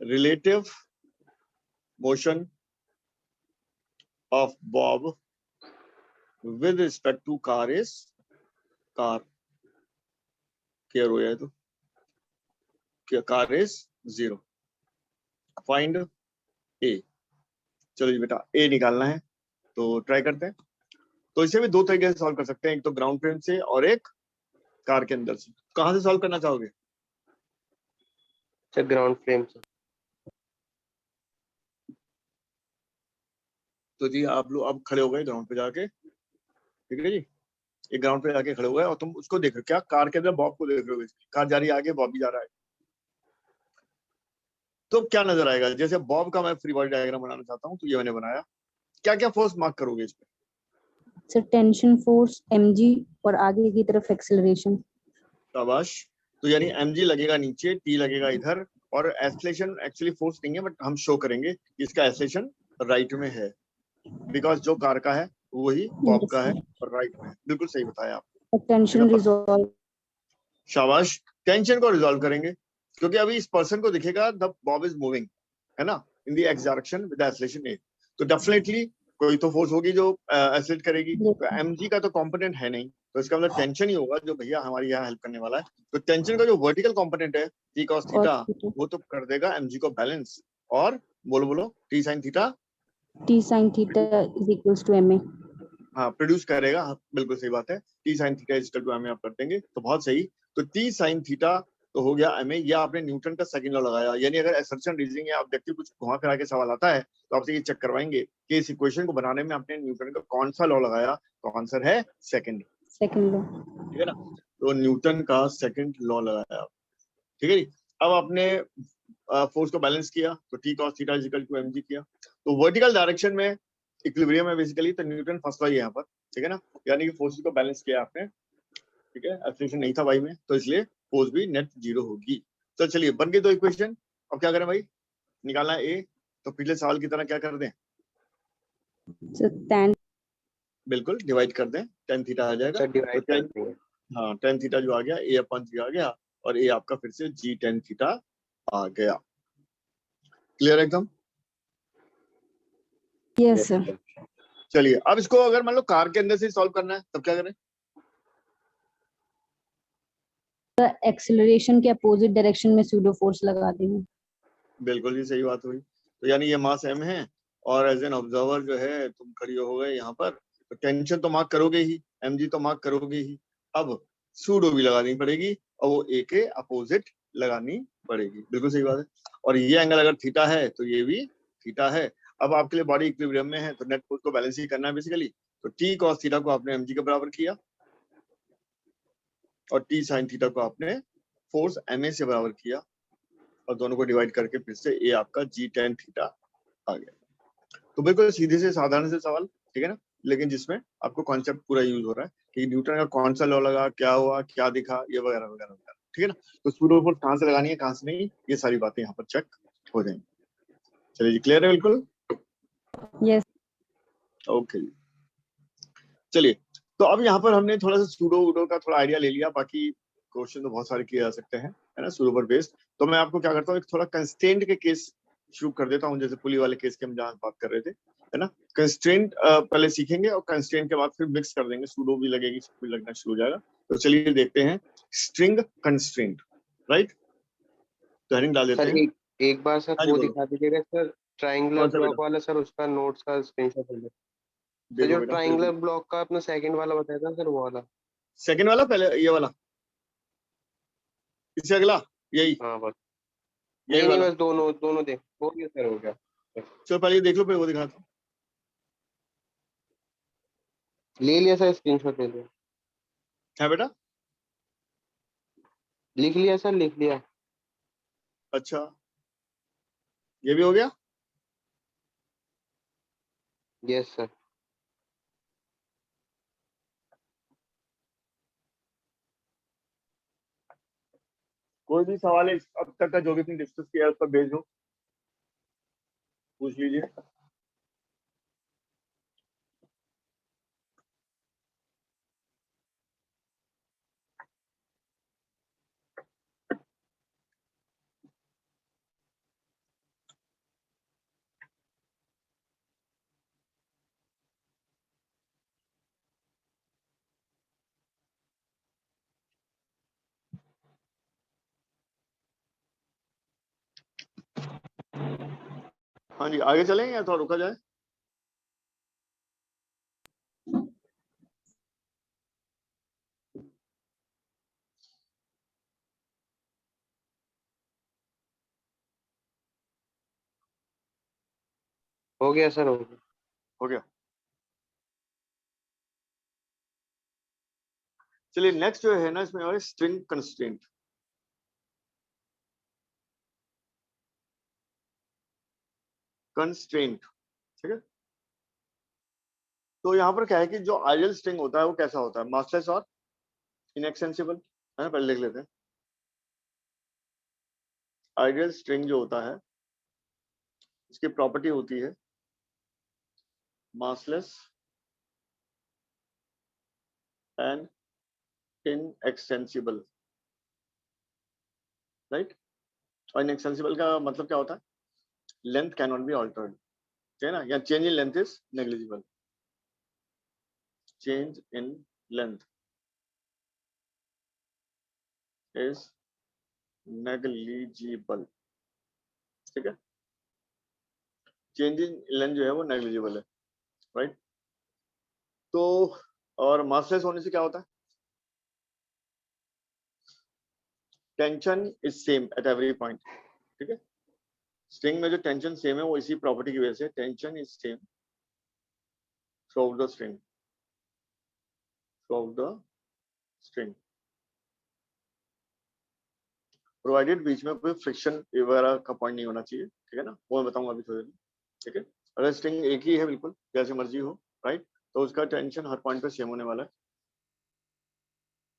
relative motion of Bob with respect to car is car clear हो जाए तो car is 0, find a। चलो जी बेटा a निकालना है, तो ट्राई करते हैं। तो इसे भी दो तरीके से सॉल्व कर सकते हैं, एक तो ग्राउंड फ्रेम से और एक कार के अंदर से। कहां से सॉल्व करना चाहोगे? सर ग्राउंड फ्रेम से। तो जी आप लोग अब खड़े हो गए ग्राउंड पे जाके, ठीक है जी, एक ग्राउंड पे जाके खड़े हो गए और तुम उसको देख रहे हो, क्या कार के अंदर बॉब को देख रहे हो, कार जा रही है आगे, बॉब भी जा रहा है, तो क्या नजर आएगा? जैसे बॉब का मैं फ्री बॉडी डायग्राम बनाना चाहता हूँ, तो ये मैंने बनाया, क्या क्या फोर्स मार्क करोगे इस पे? सर टेंशन फोर्स mg और आगे की तरफ एक्सेलरेशन। शाबाश। तो यानी mg लगेगा नीचे, t लगेगा इधर, और एक्सेलरेशन एक्चुअली फोर्स नहीं है, बट हम शो करेंगे कि इसका एक्सेलरेशन राइट में है, बिकॉज जो कार का है वही बॉब का है और राइट में है। बिल्कुल सही बताया आप। Tension resolve. शाबाश। टेंशन को रिजॉल्व करेंगे, क्योंकि अभी इस पर्सन को दिखेगा द बॉब इज मूविंग, है ना, in the x direction with the acceleration a, तो डेफिनेटली कोई तो फोर्स होगी जो एक्सेलरेट करेगी। तो mg का तो कंपोनेंट है नहीं, तो इसका मतलब टेंशन ही होगा जो भैया हमारी यहाँ हेल्प करने वाला है। तो टेंशन का जो वर्टिकल कंपोनेंट है t cos थीटा, वो तो कर देगा mg को बैलेंस, और बोलो बोलो t sin theta, t sin theta is equals to ma। हाँ प्रोड्यूस करेगा, हाँ, बिल्कुल सही बात है, t sin theta is equal to ma आप कर देंगे तो बहुत सही। तो t sin थीटा तो हो गया ma, या आपने न्यूटन का सेकंड लॉ लगाया। यानी अगर असर्शन रीजनिंग या ऑब्जेक्टिव कुछ घुमा फिरा के सवाल आता है तो आपसे ये चेक करवाएंगे कि इस इक्वेशन को बनाने में आपने न्यूटन का कौन सा लॉ लगाया, तो आंसर है सेकंड लॉ। ठीक है ना, तो न्यूटन का सेकंड लॉ लगाया, ठीक है जी। अब आपने फोर्स को बैलेंस किया तो t cos theta is equal to mg किया, तो वर्टिकल डायरेक्शन में इक्विलिब्रियम है बेसिकली, तो न्यूटन फर्स्ट लॉ यहाँ पर, ठीक है ना, यानी कि फोर्स को बैलेंस किया आपने, ठीक है, एक्सेलरेशन नहीं था भाई में, तो इसलिए फोर्स भी नेट 0 होगी। तो चलिए बन गई दो इक्वेशन। अब क्या करें भाई, निकालना है ए, तो पिछले सवाल की तरह क्या कर दें, tan बिल्कुल डिवाइड कर दें, tan थीटा आ जाएगा, सर तो डिवाइड कर tan, देंगे। हाँ tan थीटा जो आ गया a अपॉन g आ गया, और a आपका फिर से g tan थीटा आ गया। क्लियर एकदम? Yes sir. चलिए अब इसको अगर मान लो कार के अंदर से सॉल्व करना है तब क्या करें? एक्सेलरेशन के अपोजिट डायरेक्शन में सूडो फोर्स लगा देंगे। बिल्कुल जी सही बात हुई। तो यानी ये मास m है और एज एन ऑब्जर्वर जो है तुम खड़ी हो गए यहाँ पर, तो टेंशन तो मार्क करोगे ही, mg तो मार्क करोगे ही, अब सूडो भी लगानी पड़ेगी और वो a के अपोजिट लगानी पड़ेगी। बिल्कुल सही बात है। और ये एंगल अगर थीटा है तो ये भी थीटा है। अब आपके लिए बॉडी इक्विलिब्रियम में है तो नेट फोर्स को बैलेंस ही करना है बेसिकली। तो t cos थीटा को आपने mg के बराबर किया और t sin थीटा को आपने फोर्स ma से बराबर किया, और दोनों को डिवाइड करके फिर से a आपका g tan थीटा आ गया। तो बिल्कुल सीधे से साधारण से सवाल, ठीक है ना, लेकिन जिसमें आपको कॉन्सेप्ट पूरा यूज हो रहा है कि न्यूटन का कौन सा लॉ लगा, क्या हुआ, क्या दिखा, ये वगैरह वगैरह वगैरह, ठीक है ना। तो सूडो फोर्स कहाँ से लगानी है, कहाँ से नहीं, ये सारी बातें यहाँ पर चेक हो जाएंगी। चलिए जी क्लियर है बिल्कुल? यस। ओके जी। चलिए तो अब यहाँ पर हमने थोड़ा सा सूडो वूडो का थोड़ा आइडिया ले लिया, बाकी क्वेश्चन तो बहुत सारे किए जा सकते हैं, है ना, सूडो पर बेस्ड। तो मैं आपको क्या करता हूँ, एक थोड़ा कंस्ट्रेंट के केस शुरू कर देता हूँ, जैसे पुली वाले केस की हम जहाँ बात कर रहे थे, है ना। कंस्ट्रेंट पहले सीखेंगे और कंस्ट्रेंट के बाद फिर मिक्स कर देंगे, सूडो भी लगेगी, सब कुछ लगना शुरू हो जाएगा। तो चलिए देखते हैं स्ट्रिंग कंस्ट्रेंट, राइट, तो हेडिंग डाल देते सर हैं। एक बार सर हाँ जी वो बोलो। दिखा दीजिएगा सर, ट्रायंगुलर कौन सा ब्लॉक बेटा? वाला सर, उसका नोट्स का स्क्रीनशॉट ले लो। सर देखो जो बेटा, ट्रायंगुलर ब्लॉक का अपना सेकंड वाला बताया था सर, वो वाला। सेकंड वाला पहले ये वाला, इससे अगला यही हाँ बस, यही नहीं नहीं वाला। बस दोनों दोनों देख, हो गया सर, हो गया। चलो पहले ये देख लो, फिर वो दिखाता हूँ। ले लिया सर, स्क्रीनशॉट ले लिया। है बेटा? लिख लिया सर, लिख लिया। अच्छा, ये भी हो गया। Yes sir. कोई भी सवाल है अब तक का जो भी डिस्कस किया है उस पर भेज दो, पूछ लीजिए। हाँ जी, आगे चलें या थोड़ा रुका जाए? हो गया सर, हो गया। हो गया। चलिए नेक्स्ट जो है ना इसमें और स्ट्रिंग कंस्ट्रेंट। कंस्ट्रेंट, ठीक है। तो यहाँ पर क्या है कि जो आइडियल स्ट्रिंग होता है वो कैसा होता है? मासलेस और इनएक्सेंसिबल, है ना? पहले लिख लेते हैं। आइडियल स्ट्रिंग जो होता है इसकी प्रॉपर्टी होती है मासलेस एंड इनएक्सेंसिबल, राइट? और इनएक्सेंसिबल का मतलब क्या होता है? Length can not be altered, ठीक है ना? या change in length is negligible. Change in length is negligible, ठीक है। चेंज इन लेंथ जो है वो नेग्लिजिबल है, राइट? तो और मासलेस होने से क्या होता है? Tension is same at every point, ठीक है। स्ट्रिंग में जो टेंशन सेम है वो इसी प्रॉपर्टी की वजह से tension is same through the string, through the string, provided बीच में कोई फ्रिक्शन वगैरह का पॉइंट नहीं होना चाहिए, ठीक है ना? वो मैं बताऊंगा अभी थोड़ी देर, ठीक है। अगर स्ट्रिंग एक ही है बिल्कुल जैसे मर्जी हो, राइट, तो उसका टेंशन हर पॉइंट पे सेम होने वाला है।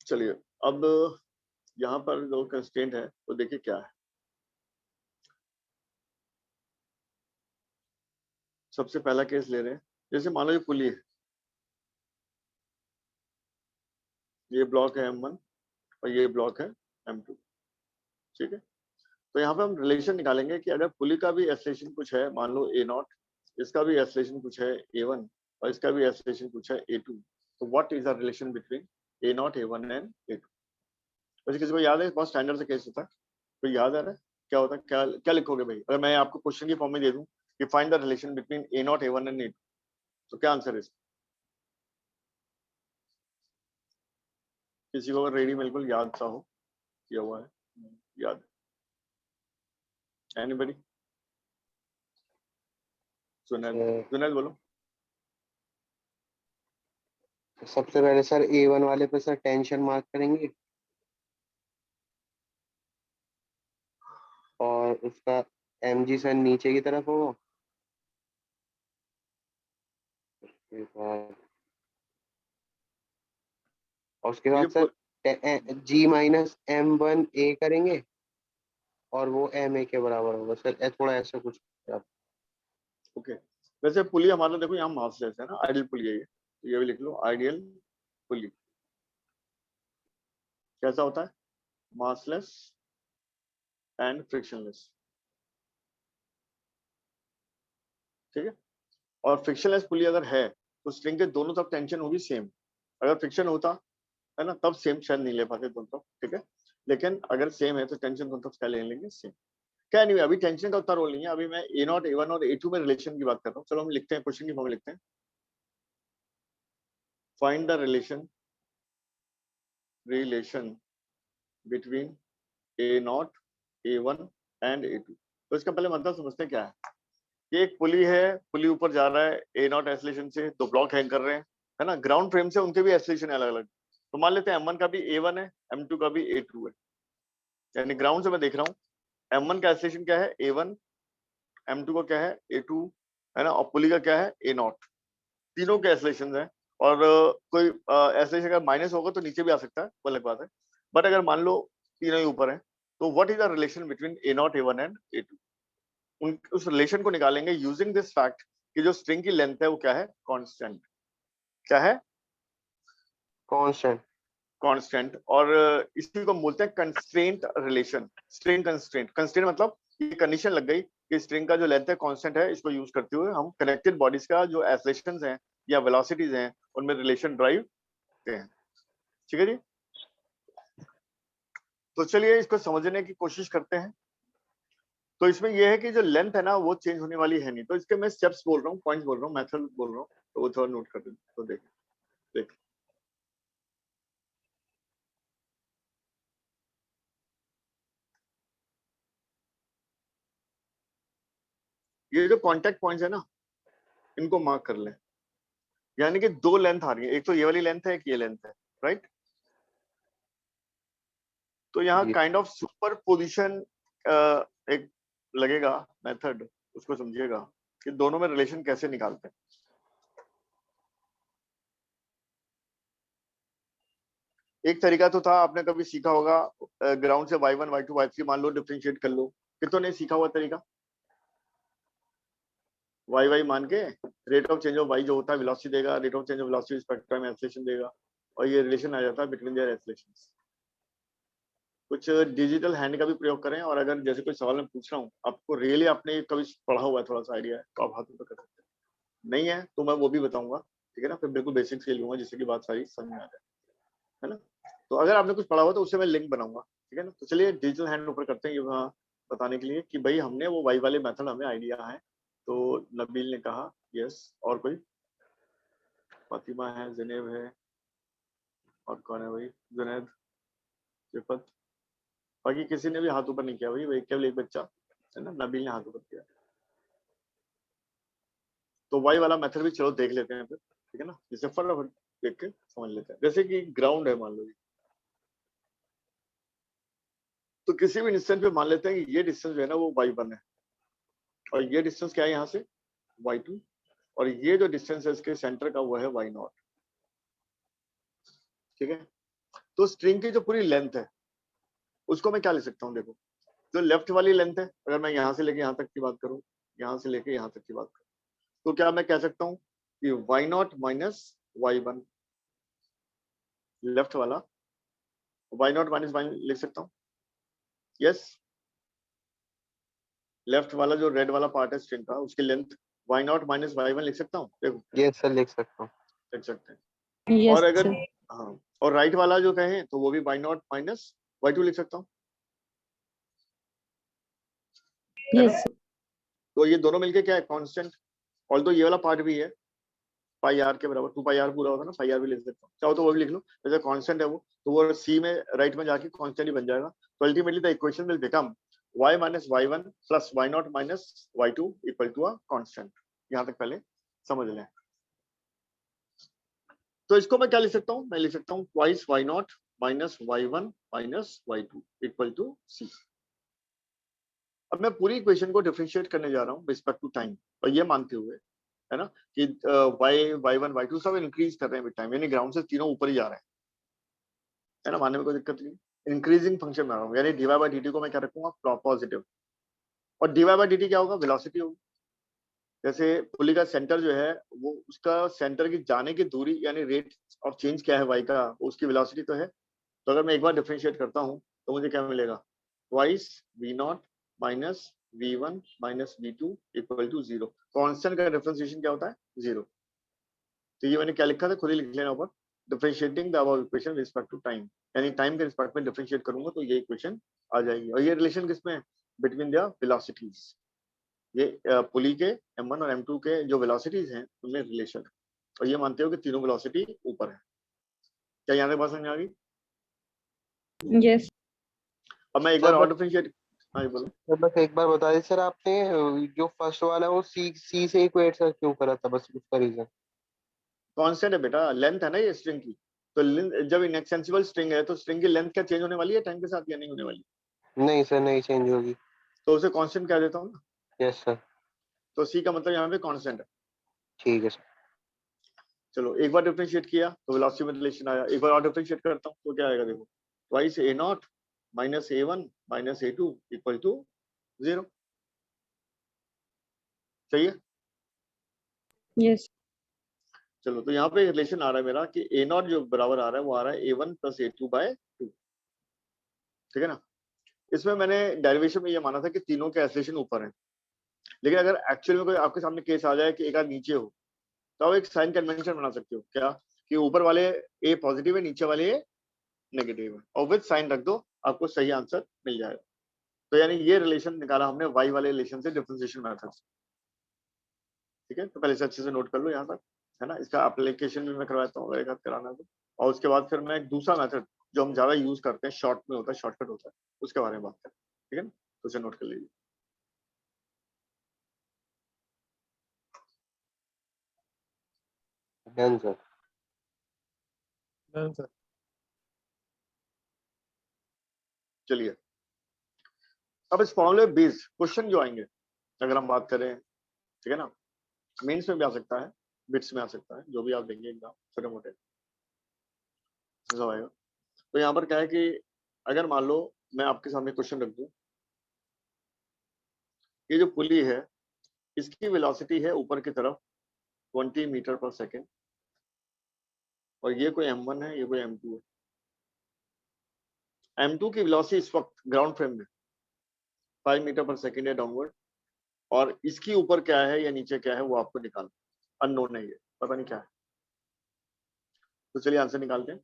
चलिए अब यहाँ पर जो कंस्ट्रेंट है वो देखिए क्या है। सबसे पहला केस ले रहे हैं, जैसे मान लो ये पुली है, ये ब्लॉक है M1 और ये ब्लॉक है M2, ठीक है। तो यहाँ पे हम रिलेशन निकालेंगे कि अगर पुली का भी एक्सेलेरेशन कुछ है, मान लो A0, इसका भी एक्सेलेरेशन कुछ है A1 और इसका भी एक्सेलेरेशन कुछ है A2, तो what is the relation between A0, A1 and A2? वैसे किसी को याद है? बहुत स्टैंडर्ड से केस होता है, तो याद आ रहा है क्या होता है? क्या क्या लिखोगे भाई अगर मैं आपको क्वेश्चन की फॉर्म में दे दूं कि find the relation between A0, A1 and A2, तो क्या आंसर है इसका? किसी को अगर रेडी बिल्कुल याद सा हो, किया हुआ है, याद है? एनीबॉडी? जुनैद, जुनैद बोलो। सबसे पहले सर A1 वाले पे सर टेंशन मार्क करेंगे और उसका mg सर नीचे की तरफ होगा। और उसके बाद ये sir g minus M1 A करेंगे और वो MA के बराबर होगा सर। थोड़ा ऐसा कुछ ओके। वैसे पुली हमारा देखो यहाँ मासलेस है ना, आइडियल पुली है ये, तो ये भी लिख लो आइडियल पुली कैसा होता है? मासलेस एंड फ्रिक्शनलेस, ठीक है। और फ्रिक्शनलेस पुली अगर है तो स्ट्रिंग के दोनों तरफ टेंशन होगी सेम। अगर फ्रिक्शन होता है ना तब सेम शायद नहीं ले पाते दोनों तरफ, ठीक है। लेकिन अगर सेम है तो टेंशन दोनों तरफ क्या ले लेंगे? सेम। क्या नहीं, अभी टेंशन का उतना रोल नहीं है, अभी मैं A0, A1 और A2 में रिलेशन की बात कर रहा हूँ। चलो हम लिखते हैं, क्वेश्चन की फॉर्म में लिखते हैं। Find the relation between A0, A1 and A2। तो इसका पहले मतलब समझते हैं क्या है। ये एक पुली है, पुली ऊपर जा रहा है A0 एक्सेलेरेशन से, दो ब्लॉक हैंग कर रहे हैं, है ना? ग्राउंड फ्रेम से उनके भी एक्सेलेरेशन है अलग अलग, तो मान लेते हैं M1 का भी A1 है, M2 का भी A2 है, यानी ग्राउंड से मैं देख रहा हूँ M1 का एक्सेलेरेशन क्या है A1, M2 का क्या है A2, है ना, और पुली का क्या है A0। तीनों के एक्सेलेरेशन है, और कोई एक्सेलेरेशन अगर माइनस होगा तो नीचे भी आ सकता है, वो अलग बात है। बट अगर मान लो तीनों ही ऊपर है, तो what is the relation between A0, A1 and A2? उस रिलेशन को निकालेंगे यूजिंग दिस फैक्ट कि जो स्ट्रिंग की लेंथ है वो क्या है, कांस्टेंट। क्या है? कांस्टेंट। कांस्टेंट। और इसी को बोलते हैं constraint relation, string constraint. Constraint मतलब ये कंडीशन लग गई कि स्ट्रिंग का जो लेंथ है कांस्टेंट है, इसको यूज करते हुए हम कनेक्टेड बॉडीज का जो एक्सेलरेशंस हैं या वेलोसिटीज हैं उनमें रिलेशन ड्राइव करते हैं। ठीक है जी, तो चलिए इसको समझने की कोशिश करते हैं। तो इसमें यह है कि जो लेंथ है ना वो चेंज होने वाली है नहीं, तो इसके मैं स्टेप्स बोल रहा हूँ, पॉइंट्स बोल रहा हूँ, मेथड बोल रहा हूँ, तो वो थोड़ा नोट कर दें। तो देख ये जो कांटेक्ट पॉइंट्स है ना, इनको मार्क कर लें। यानी कि दो लेंथ आ रही है, एक तो ये वाली लेंथ है, एक ये लेंथ है, राइट। तो यहाँ जी काइंड ऑफ सुपर पोजिशन एक लगेगा मेथड, उसको समझिएगा कि दोनों में रिलेशन कैसे निकालते हैं। एक तरीका तो था, आपने कभी सीखा होगा, ग्राउंड से y1 y2 y3 मान लो डिफरेंशिएट कर लो। कितनों ने सीखा हुआ तरीका? y मान के rate of change of y जो होता है वेलोसिटी देगा, rate of change of velocity spectrum में एक्सेलरेशन देगा, और ये रिलेशन आ जाता है बिटवीन देयर एक्सेलरेशंस। कुछ डिजिटल हैंड का भी प्रयोग करें, और अगर जैसे कोई सवाल मैं पूछ रहा हूँ आपको रियली आपने कभी पढ़ा हुआ है, थोड़ा सा आइडिया है, तो आप हाथों पर कर सकते हैं। नहीं है तो मैं वो भी बताऊंगा, ठीक है ना, फिर बिल्कुल बेसिक से लूंगा जिससे कि बात सारी समझ में आ जाए, है ना। तो अगर आपने कुछ पढ़ा हुआ तो उससे मैं लिंक बनाऊंगा, ठीक है ना। तो चलिए डिजिटल हैंड ऊपर करते हैं, ये वहाँ बताने के लिए कि भाई हमने वो वाई वाले मेथड हमें आइडिया है। तो नबील ने कहा यस, और कोई? फातिमा है, जिनेब है, और कौन है भाई? जुनैद, सिफत। बाकी किसी ने भी हाथ ऊपर नहीं किया भाई, भाई केवल एक बच्चा है ना, नबील ने हाथ ऊपर किया। तो वाई वाला मेथड भी चलो देख लेते हैं फिर, ठीक है ना, जिसे फटाफट देख के समझ लेते हैं। जैसे कि ग्राउंड है मान लो, तो किसी भी डिस्टेंस पे मान लेते हैं कि ये डिस्टेंस जो है ना वो y1 है, और ये डिस्टेंस क्या है यहाँ से, y2, और ये जो डिस्टेंस है इसके सेंटर का वो है y0। ठीक है, तो स्ट्रिंग की जो पूरी लेंथ है उसको मैं क्या ले सकता हूँ, देखो जो लेफ्ट वाली लेंथ है, अगर मैं यहाँ से लेके यहाँ तक की बात करूँ, यहाँ से लेके यहाँ तक की बात करूँ, तो क्या मैं कह सकता हूँ कि y0 माइनस y1, लेफ्ट वाला y0 माइनस y लिख सकता हूँ। यस, लेफ्ट वाला जो रेड वाला पार्ट है स्ट्रिंग का, उसकी लेंथ y0 माइनस y1 लिख सकता हूँ, देखो यस सर लिख सकता हूँ। लिख सकते हैं। यस और अगर सर। हाँ, और राइट वाला जो कहें तो वो भी y0 माइनस y2 लिख सकता हूँ, है ना। यस तो ये दोनों मिलके क्या है, कांस्टेंट। ऑल्दो ये वाला पार्ट भी है पाई आर के बराबर, 2 पाई आर पूरा होगा ना, पाई आर भी लिख सकता हूँ, चाहो तो वो भी लिख लो, जैसे कांस्टेंट है वो, तो वो सी में राइट में जाके कांस्टेंट ही बन जाएगा। तो ultimately the equation will become y minus y1 plus y0 minus y2 equal to a constant. यहाँ तक पहले समझ लें। तो इसको मैं क्या लिख सकता हूँ, मैं लिख सकता हूँ twice y0 minus y1 minus y2 equal to c। अब मैं पूरी इक्वेशन को डिफरेंशिएट करने जा रहा हूँ रिस्पेक्ट टू टाइम, और ये मानते हुए, है ना, कि y1 y2 सब इंक्रीज कर रहे हैं विद टाइम, यानी ग्राउंड से तीनों ऊपर ही जा रहे हैं, है ना, मानने में कोई दिक्कत नहीं। इंक्रीजिंग फंक्शन बना रहा हूँ, यानी dy बाय dt को मैं क्या रखूंगा, पॉजिटिव, और dy बाय dt क्या होगा, वेलोसिटी होगी। जैसे पुली का सेंटर जो है वो, उसका सेंटर की जाने की दूरी यानी रेट ऑफ चेंज क्या है y का, वो उसकी वेलोसिटी तो है। तो अगर मैं एक बार डिफरेंशिएट करता हूँ तो मुझे क्या मिलेगा, twice v0 minus v1 minus v2 equal to 0। Constant का डिफरेंशिएशन क्या होता है, 0। तो ये मैंने क्या लिखा था, खुद ही लिख लेना ऊपर, differentiating the above equation respect to time, यानी टाइम के रिस्पेक्ट में डिफरेंशिएट करूंगा तो ये इक्वेशन आ जाएगी। और ये रिलेशन किसमें है, बिटवीन द वेलोसिटीज। ये पुली के m1 और m2 के जो वेलोसिटीज हैं उनमें रिलेशन है, और ये मानते हो कि तीनों वेलोसिटी ऊपर है। क्या यहाँ तक बात समझ आ गई? यस अब मैं एक सर बार और बस डिफरेंशिएट, हाँ ये बोलो। सर बस एक बार बता दीजिए सर, आपने जो फर्स्ट वाला है वो सी से इक्वेट सर क्यों करा था, बस उसका रीजन। कांस्टेंट है बेटा, लेंथ है ना ये स्ट्रिंग की, तो जब इनएक्सेंसिबल स्ट्रिंग है तो स्ट्रिंग की लेंथ क्या चेंज होने वाली है टाइम के साथ या नहीं होने वाली? नहीं सर, नहीं चेंज होगी। तो उसे कांस्टेंट कह देता हूँ ना, यस सर। तो सी का मतलब यहाँ पे कांस्टेंट है। ठीक है सर। चलो एक बार डिफरेंशिएट किया तो वेलोसिटी में रिलेशन आया, एक बार और डिफरेंशिएट करता हूँ तो क्या आएगा देखो, twice A naught minus A1 minus A2 equal to 0। सही है? यस चलो तो यहाँ पे रिलेशन आ रहा है मेरा कि A नॉट जो बराबर आ रहा है वो आ रहा है A1 प्लस A2 बाय 2। ठीक है ना? इसमें मैंने डेरिवेशन में ये माना था कि तीनों के एसोसिएशन ऊपर है, लेकिन अगर एक्चुअल में कोई आपके सामने केस आ जाए कि एक आध नीचे हो तो आप एक साइन कन्वेंशन बना सकते हो क्या, कि ऊपर वाले ए पॉजिटिव है नीचे वाले ए नेगेटिव है, और विद साइन रख दो, आपको सही आंसर मिल जाएगा। तो यानी ये रिलेशन निकाला हमने वाई वाले रिलेशन से डिफरेंशिएशन मेथड से। ठीक है, तो पहले से अच्छे से नोट कर लो यहाँ तक, है ना? इसका एप्लीकेशन भी मैं करवाता हूँ अगर एक हाथ कराना है तो, और उसके बाद फिर मैं एक दूसरा मेथड जो हम ज्यादा यूज करते हैं, शॉर्ट में होता है, शॉर्टकट होता है, उसके बारे में बात करें। ठीक है ना? तो उसे नोट कर लीजिए। Done sir. Done sir. चलिए अब इस फॉर्मूले बेस्ड क्वेश्चन जो आएंगे अगर हम बात करें, ठीक है ना, मेंस में भी आ सकता है, बिट्स में आ सकता है, जो भी आप देंगे एग्जाम छोटे मोटे सब आएगा। तो यहाँ पर क्या है कि अगर मान लो मैं आपके सामने क्वेश्चन रख दूं, ये जो पुली है इसकी वेलोसिटी है ऊपर की तरफ 20 मीटर पर सेकेंड, और ये कोई M1 है, ये कोई M2 है। M2 की वेलोसिटी इस वक्त ग्राउंड फ्रेम में 5 मीटर पर सेकेंड है डाउनवर्ड, और इसकी ऊपर क्या है या नीचे क्या है वो आपको निकालना, अननोन है, ये पता नहीं क्या है। तो चलिए आंसर निकालते हैं,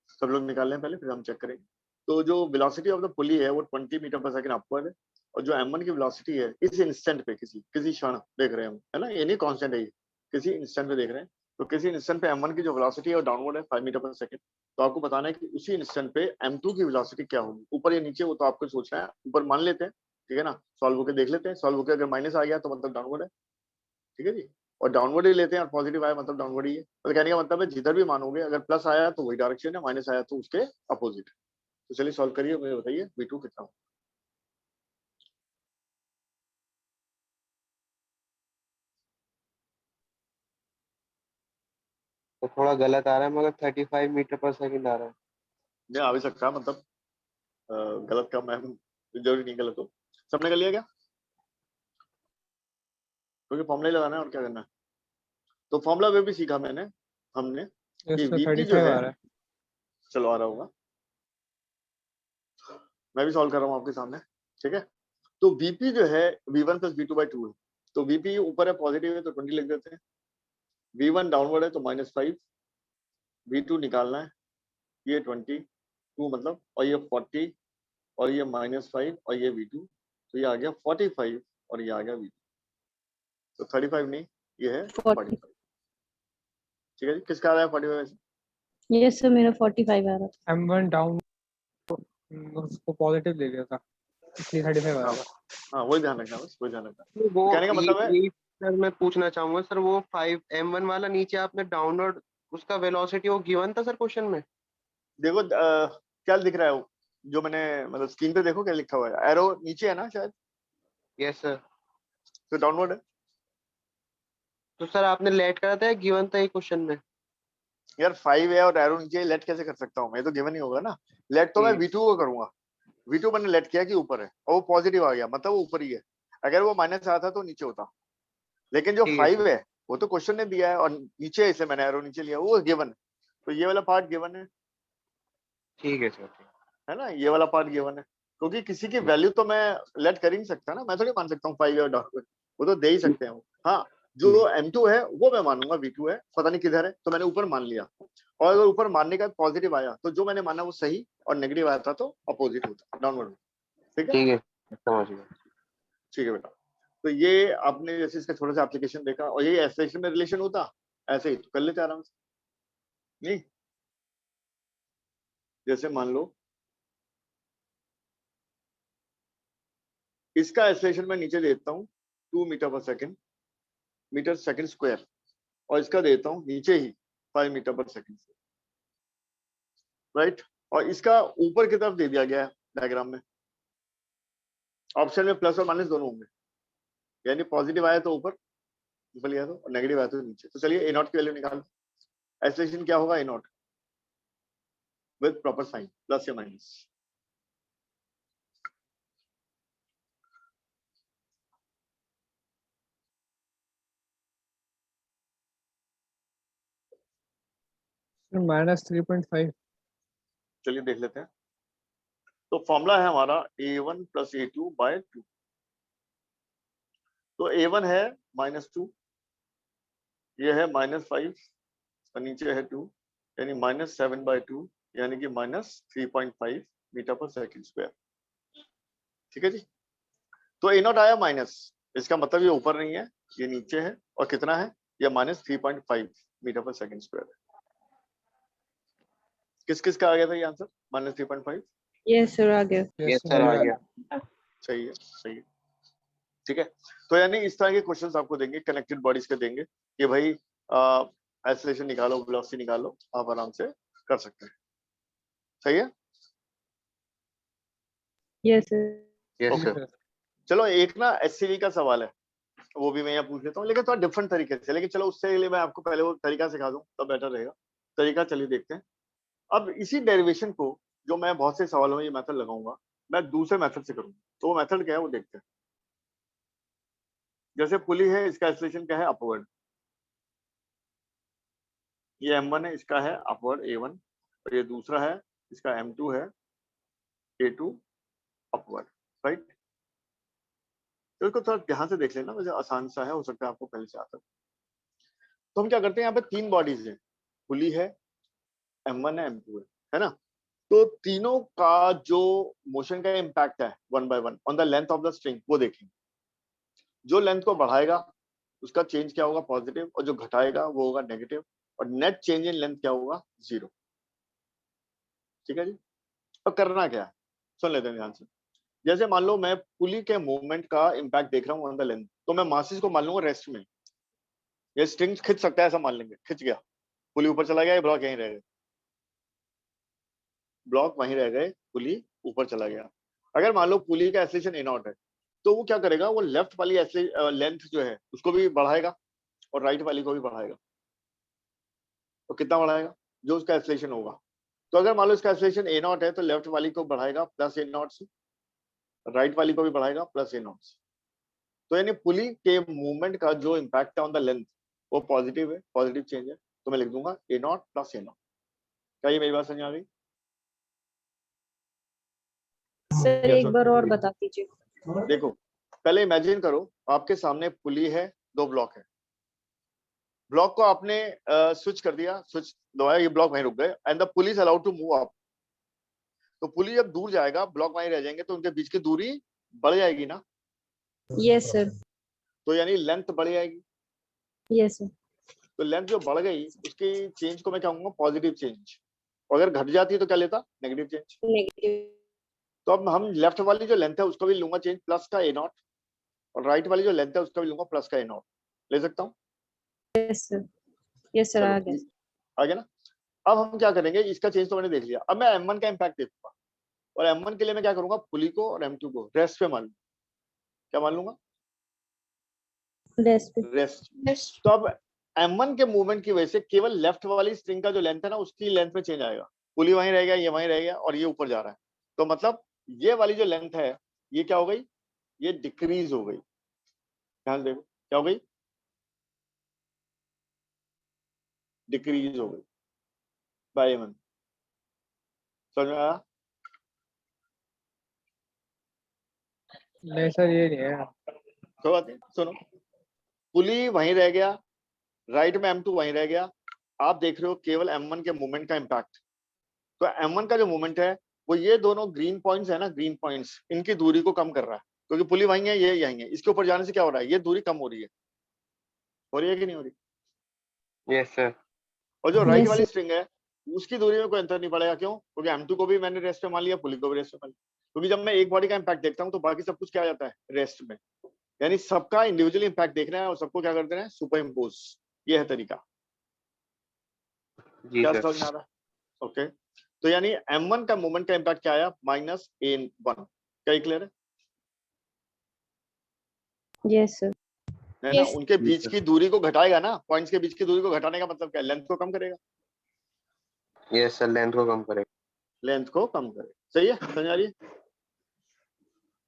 सब लोग निकाल लें पहले फिर हम चेक करेंगे। तो जो वेलोसिटी ऑफ द पुली है वो 20 मीटर पर सेकंड अपवर्ड है, और जो M1 की वेलोसिटी है इस इंस्टेंट पे किसी क्षण देख रहे हैं हम, है ना, ये नहीं कांस्टेंट है, ये किसी इंस्टेंट पे देख रहे हैं। तो किसी इंस्टेंट पे M1 की जो वेलोसिटी है वो डाउनवर्ड है 5 मीटर पर सेकंड, तो आपको बताना है कि उसी इंस्टेंट पे M2 की वेलोसिटी क्या होगी, ऊपर या नीचे, वो तो आपको सोचना है। ऊपर मान लेते हैं, ठीक है ना, सॉल्व होकर देख लेते हैं, सॉल्व होकर अगर माइनस आ गया तो मतलब डाउनवर्ड है। ठीक है जी, और डाउनवर्ड ही लेते हैं और पॉजिटिव आया मतलब डाउनवर्ड ही है। तो कहने का मतलब है जिधर भी मानोगे अगर प्लस आया तो वही डायरेक्शन है, माइनस आया तो उसके अपोजिट। तो चलिए सॉल्व करिए, मुझे बताइए V2 कितना हो। तो थोड़ा गलत आ रहा है, मगर 35 मीटर पर सेकंड आ रहा है। नहीं आ भी सकता है, मतलब गलत का मैं जरूरी नहीं गलत हो। सबने कर लिया क्या? क्योंकि फॉर्मूला ही लगाना है और क्या करना है। तो फॉर्मूला वे भी सीखा मैंने, हमने कि यस सर, VP जो 35 है, आ रहा है। चलो आ रहा होगा, मैं भी सॉल्व कर रहा हूँ आपके सामने। ठीक है, तो VP जो है V1 प्लस V2/2 है, तो VP ऊपर है पॉजिटिव है तो 20 लिख देते हैं, V1 डाउनवर्ड है तो -5, V2 निकालना है, ये 22 मतलब, और ये 40, और ये -5, और ये V2, तो ये आ गया 45, और ये आ गया V2। तो 35 नहीं, ये है 45। ठीक है जी, किसका आ रहा है 45 में से? यस सर, मेरा 45 आ रहा था। M1 डाउन उसको पॉजिटिव ले लिया था, इसलिए 35 आ हाँ रहा था। हाँ, वही ध्यान रखना, बस वही ध्यान रखना। तो वो तो कहने का मतलब है, ये सर मैं पूछना चाहूंगा सर, वो 5M1 वाला नीचे आपने डाउनलोड, उसका वेलोसिटी वो गिवन था सर क्वेश्चन में? देखो क्या दिख रहा है वो, जो मैंने मतलब स्क्रीन पे देखो क्या लिखा हुआ है, एरो नीचे है ना शायद, यस सर। तो डाउनवर्ड है। तो सर आपने लेट करा था या गिवन था ये क्वेश्चन में? यार 5 है और एरो नीचे है, लेट कैसे कर सकता हूँ मैं, ये तो गिवन ही होगा ना। लेट तो मैं V2 को करूंगा, V2 मैंने लेट किया कि ऊपर है और वो पॉजिटिव आ गया, मतलब वो ऊपर ही है। अगर वो माइनस आता तो नीचे होता, लेकिन जो ठीक है 5 सर। है वो तो क्वेश्चन ने दिया है और नीचे है, इसलिए मैंने एरो नीचे लिया, वो गिवन है। तो ये वाला पार्ट गिवन ठीक है सर। है ना, ये वाला पार्ट गिवन है, क्योंकि किसी की वैल्यू तो मैं लेट कर ही नहीं सकता ना, मैं थोड़ी मान सकता हूँ 5 और डाउनवर्ड, वो तो दे ही सकते हैं वो। हाँ, जो M2 है वो मैं मानूंगा V2 है, पता नहीं किधर है, तो मैंने ऊपर मान लिया, और अगर ऊपर मानने का पॉजिटिव आया तो जो मैंने माना वो सही, और नेगेटिव आया था तो अपोजिट होता डाउनवर्ड। ठीक है, ठीक है, समझ गया। ठीक है बेटा। तो ये आपने जैसे इसका छोटा सा एप्लीकेशन देखा, और ये एसोसिएशन में रिलेशन होता ऐसे ही तो कर लेते आराम से, नहीं जैसे मान लो इसका एसोसिएशन मैं नीचे देता हूँ 2 मीटर पर सेकंड, मीटर सेकंड स्क्वायर, और इसका देता हूँ नीचे ही 5 मीटर पर सेकंड। राइट, और इसका ऊपर की तरफ दे दिया गया है डायग्राम में, ऑप्शन में प्लस और माइनस दोनों होंगे, यानी पॉजिटिव आया तो ऊपर लिया तो, और नेगेटिव आया तो नीचे। तो चलिए ए नॉट की वैल्यू निकाल, एक्सेलरेशन क्या होगा a naught with proper sign plus या माइनस। -3.5। चलिए देख लेते हैं। तो फॉर्मूला है हमारा a1 प्लस a2 बाय 2। तो a1 है -2, ये है -5 और नीचे है 2, यानी -7/2, यानी कि -3.5 मीटर पर सेकंड स्क्वायर। ठीक है जी। तो ए नॉट आया माइनस, इसका मतलब ये ऊपर नहीं है, ये नीचे है, और कितना है ये -3.5 मीटर पर सेकंड स्क्वायर है। किस किस का आ गया था ये आंसर -3.5? यस सर, आ गया। यस सर, आ गया। सही है, सही है। ठीक है, तो यानी इस तरह के क्वेश्चंस आपको देंगे, कनेक्टेड बॉडीज के देंगे कि भाई एक्सेलरेशन निकालो, वेलोसिटी निकालो, आप आराम से कर सकते हैं। सही है, yes sir. Yes okay. Sir. चलो एक ना एससीवी का सवाल है, वो भी मैं यहाँ पूछ लेता हूँ, लेकिन थोड़ा डिफरेंट तरीके से। लेकिन चलो उससे लिए मैं आपको पहले वो तरीका सिखा दूं तो बेटर रहेगा। तरीका चलिए देखते हैं। अब इसी डेरिवेशन को जो मैं बहुत से सवालों में ये मेथड लगाऊंगा, मैं दूसरे मेथड से करूंगा। तो वो मेथड क्या है वो देखते हैं। जैसे पुली है, इसका एक्सेलरेशन क्या है अपवर्ड, ये m1 है, इसका है अपवर्ड a1, और ये दूसरा है इसका m2 है a2 अपवर्ड, राइट। तो इसको थोड़ा ध्यान से देख लेना, वैसे आसान सा है, हो सकता है आपको पहले से आता है। तो हम क्या करते हैं, यहाँ पे 3 बॉडीज है, पुली है, m1 है, m2 है ना। तो तीनों का जो मोशन का इम्पैक्ट है 1 by 1 on the length of the string, वो देखेंगे। जो लेंथ को बढ़ाएगा उसका चेंज क्या होगा पॉजिटिव, और जो घटाएगा वो होगा नेगेटिव, और नेट चेंज इन लेंथ क्या होगा 0। ठीक है जी। तो करना क्या है सुन लेते हैं ध्यान से। जैसे मान लो मैं पुली के मूवमेंट का इम्पैक्ट देख रहा हूँ ऑन द लेंथ, तो मैं मासेस को मान लूंगा रेस्ट में। ये स्ट्रिंग खिंच सकता है ऐसा मान लेंगे, खिंच गया, पुली ऊपर चला गया, ये ब्लॉक यहीं रह गए, ब्लॉक वहीं रह गए, पुली ऊपर चला गया। अगर मान लो पुली का एक्सेलरेशन ए नॉट है, तो वो क्या करेगा, वो लेफ्ट वाली लेंथ जो है उसको भी बढ़ाएगा और राइट वाली को भी बढ़ाएगा। तो कितना बढ़ाएगा, जो उसका एक्सेलरेशन होगा। तो अगर मान लो इसका एक्सेलरेशन ए नॉट है, तो लेफ्ट वाली को बढ़ाएगा प्लस ए नॉट से, राइट वाली को भी बढ़ाएगा प्लस ए नॉट से। तो यानी पुली के मूवमेंट का जो इम्पैक्ट है ऑन द लेंथ वो पॉजिटिव है, पॉजिटिव चेंज है। तो मैं लिख दूंगा ए नॉट प्लस ए नॉट। क्या ये मेरी बात समझ आ गई? सर एक बार और बता दीजिए। देखो पहले इमेजिन करो, आपके सामने पुली है, 2 ब्लॉक है। ब्लॉक को आपने स्विच कर दिया, स्विच दबाया, ये ब्लॉक वहीं रुक गए, and the pulley is allowed to move up. तो पुली जब दूर जाएगा, ब्लॉक वहीं रह जाएंगे, तो उनके बीच की दूरी बढ़ जाएगी ना। Yes sir. तो यानी लेंथ बढ़ जाएगी। Yes sir. तो लेंथ जो बढ़ गई उसकी चेंज को मैं क्या कहूंगा पॉजिटिव चेंज, और अगर घट जाती है तो क्या लेता नेगेटिव चेंज। नेगेटिव। तो अब हम लेफ्ट वाली जो लेंथ है उसको भी लूंगा चेंज प्लस का ए नॉट, और राइट वाली जो लेंथ है उसका भी लूंगा प्लस का ए नॉट। ले सकता हूँ? Yes sir. यस सर, आ गया। आ गया ना। अब हम क्या करेंगे, इसका चेंज तो मैंने देख लिया, अब मैं m1 का इम्पैक्ट देखूंगा, और m1 के लिए मैं क्या करूंगा, पुली को और m2 को रेस्ट पे मान लूंगा। क्या मान लूंगा? रेस्ट। तो अब m1 के मूवमेंट की वजह से केवल लेफ्ट वाली स्ट्रिंग का जो लेंथ है ना उसकी लेंथ में चेंज आएगा। पुली वहीं रह गया, ये वहीं रह गया, और ये ऊपर जा रहा है। तो मतलब ये वाली जो लेंथ है ये क्या हो गई, ये डिक्रीज हो गई। ध्यान देखो क्या हो गई, डिक्रीज हो गई बाय m1। समझ में आया? नहीं सर, ये नहीं है। कोई बात नहीं, सुनो, पुली वहीं रह गया, राइट में m2 वहीं रह गया, आप देख रहे हो केवल m1 के मूवमेंट का इम्पैक्ट। तो m1 का जो मूवमेंट है वो ये दोनों ग्रीन पॉइंट्स है ना, ग्रीन पॉइंट्स, इनकी दूरी को कम कर रहा है, क्योंकि पुली वहीं है, ये यहीं है, इसके ऊपर जाने से क्या हो रहा है, ये दूरी कम हो रही है कि नहीं हो रही? Yes sir. और जो राइट Yes, वाली sir. स्ट्रिंग है उसकी दूरी में कोई अंतर नहीं पड़ेगा। क्यों? क्योंकि m2 को भी मैंने रेस्ट पे मान लिया, पुली को भी रेस्ट पे मान लिया। क्योंकि जब मैं एक बॉडी का इम्पैक्ट देखता हूँ तो बाकी सब कुछ क्या आ जाता है रेस्ट में, यानी सबका इंडिविजुअल इम्पैक्ट देखना है और सबको क्या कर देना है सुपर इम्पोज। ये है तरीका। जी क्या सर। समझ में आ रहा है? ओके। तो यानी m1 का मोमेंट का इम्पैक्ट क्या आया, -a1। क्या क्लियर है? Yes sir. है ना, Yes. उनके बीच की दूरी को घटाएगा ना, पॉइंट्स के बीच की दूरी को घटाने का मतलब क्या है, लेंथ को कम करेगा, यस सर, लेंथ को कम करेगा। लेंथ को कम करेगा। सही है, समझ आ रही है?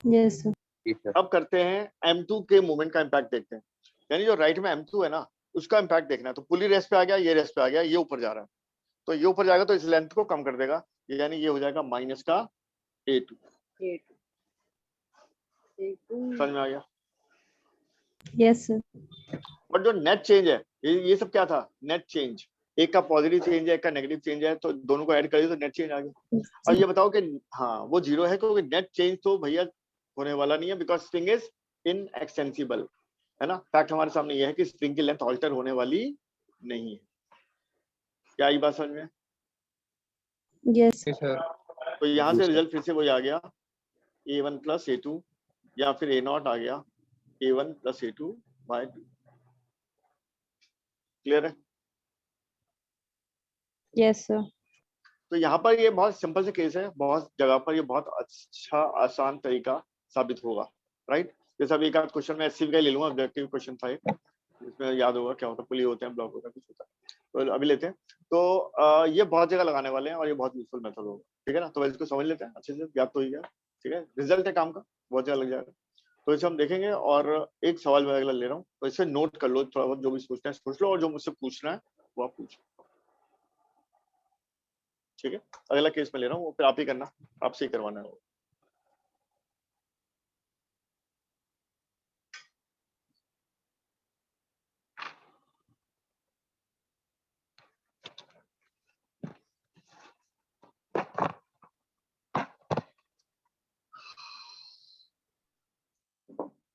Yes sir. ठीक है। अब करते हैं m2 के मोमेंट का इम्पैक्ट देखते हैं। यानी जो राइट में m2 है ना, उसका इम्पैक्ट देखना है। तो पुली रेस्ट पे आ गया, ये रेस्ट पे आ गया, ये ऊपर जा रहा है, तो ये ऊपर जाएगा तो इस लेंथ को कम कर देगा, यानी ये हो जाएगा माइनस का a2। समझ में आ गया? Yes sir. और जो नेट चेंज है, ये सब क्या था, नेट चेंज। एक का पॉजिटिव चेंज है, एक का नेगेटिव चेंज है, तो दोनों को ऐड करिए तो नेट चेंज आ गया। और ये बताओ कि हाँ वो 0 है, क्योंकि नेट चेंज तो भैया होने वाला नहीं है, बिकॉज स्ट्रिंग इज इनएक्सटेंसिबल, है ना। फैक्ट हमारे सामने ये है कि स्ट्रिंग की लेंथ ऑल्टर होने वाली नहीं है। क्या ये बात समझ में? यस जी सर। तो यहाँ जी से सर। रिजल्ट फिर से वही आ गया, a1 प्लस a2, या फिर a0 आ गया a1 plus a2 by 2। Clear है? Yes sir. तो यहाँ पर ये बहुत सिंपल से केस है, बहुत जगह पर ये बहुत अच्छा आसान तरीका साबित होगा, राइट। जैसे अभी एक आध क्वेश्चन में एससी का ले लूंगा, ऑब्जेक्टिव क्वेश्चन था, इसमें याद होगा क्या होता है, पुली होते हैं, ब्लॉक होता है, कुछ होता है। तो अभी लेते हैं। तो ये बहुत जगह लगाने वाले हैं और ये बहुत यूजफुल मेथड होगा, ठीक है ना। तो इसको समझ लेते हैं अच्छे से, याद तो ही गया, ठीक है। रिजल्ट है काम का, बहुत जगह लग जाएगा। तो इसे हम देखेंगे, और एक सवाल मैं अगला ले रहा हूँ, तो इसे नोट कर लो, थोड़ा बहुत जो भी सोचना है सोच लो, और जो मुझसे पूछना है वो आप पूछो, ठीक है। अगला केस में ले रहा हूँ, वो फिर आप ही करना, आपसे ही करवाना है वो।